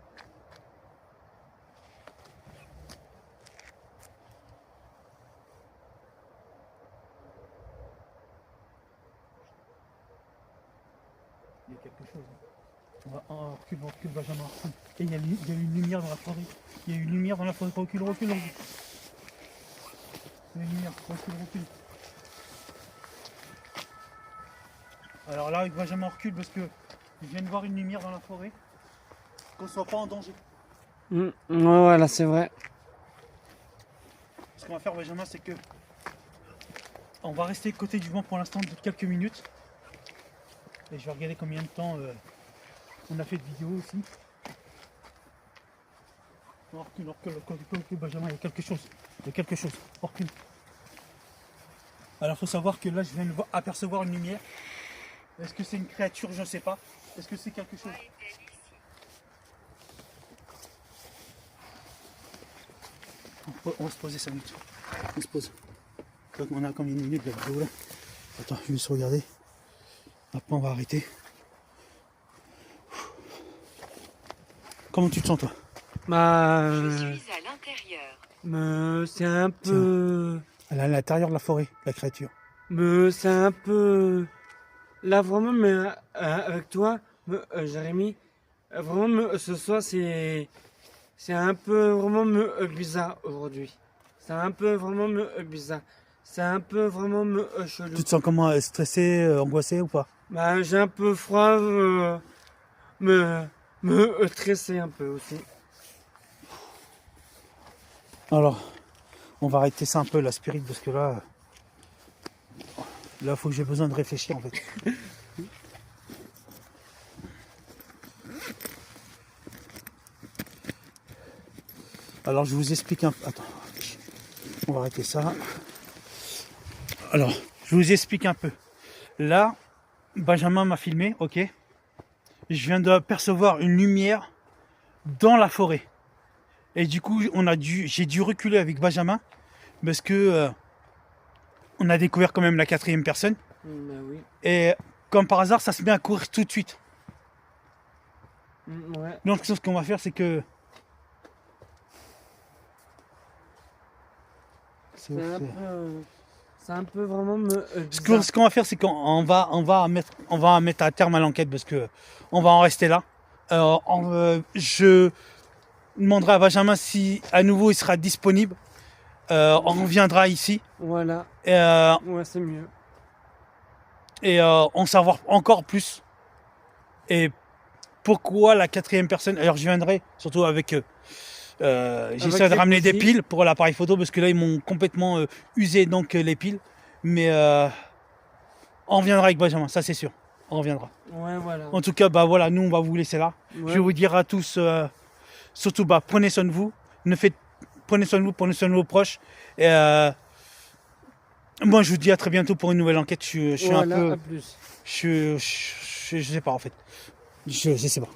Il y a quelque chose. On recule, Benjamin, recule. Et il y a une lumière dans la forêt. Recule. Il y a une lumière, recule. Alors là, avec Benjamin, recule parce que je viens de voir une lumière dans la forêt. Qu'on soit pas en danger. Ouais, voilà, c'est vrai. Ce qu'on va faire, Benjamin, c'est que on va rester côté du vent pour l'instant de quelques minutes. Et je vais regarder combien de temps on a fait de vidéos aussi. On recule, Benjamin, il y a quelque chose. On recule. Alors il faut savoir que là je viens de apercevoir une lumière. Est-ce que c'est une créature? Je ne sais pas. Est-ce que c'est quelque chose? On va se poser 5 minutes. On se pose. Donc on a combien de minutes de la vidéo là? Attends, je vais juste regarder. Après on va arrêter. Comment tu te sens toi? Bah... Je suis à l'intérieur. c'est un peu... Elle est à l'intérieur de la forêt, la créature. c'est un peu... Là vraiment, mais avec toi, Jérémy, Vraiment, ce soir, c'est un peu vraiment bizarre aujourd'hui. C'est un peu vraiment bizarre. C'est un peu vraiment chelou. Tu te sens comment, stressé, angoissé ou pas? Bah, j'ai un peu froid, me stressé un peu aussi. Alors, on va arrêter ça un peu, la spirit, parce que là, faut que j'ai besoin de réfléchir en fait. Alors, je vous explique un peu. Attends, on va arrêter ça. Alors, je vous explique un peu. Là, Benjamin m'a filmé, ok. Je viens d'apercevoir une lumière dans la forêt. Et du coup, j'ai dû reculer avec Benjamin parce que on a découvert quand même la 4e personne. Bah oui. Et comme par hasard, ça se met à courir tout de suite. Ouais. Donc, ce qu'on va faire, c'est que C'est un peu vraiment ce qu'on va faire, c'est qu'on va mettre à terme à l'enquête parce que on va en rester là. Je demanderai à Benjamin si à nouveau il sera disponible. On reviendra ici. Voilà. Ouais, c'est mieux. Et en savoir encore plus. Et pourquoi la 4e personne. Alors je viendrai surtout avec. J'essaie de ramener des piles pour l'appareil photo parce que là ils m'ont complètement usé donc les piles. Mais on reviendra avec Benjamin, ça c'est sûr. On reviendra. Ouais, voilà. En tout cas, bah voilà, nous on va vous laisser là. Ouais. Je vais vous dire à tous, surtout prenez soin de vous. Prenez soin de vous, prenez soin de vos proches. Et moi je vous dis à très bientôt pour une nouvelle enquête. Je suis un peu. À plus. Je sais pas en fait. Je sais pas.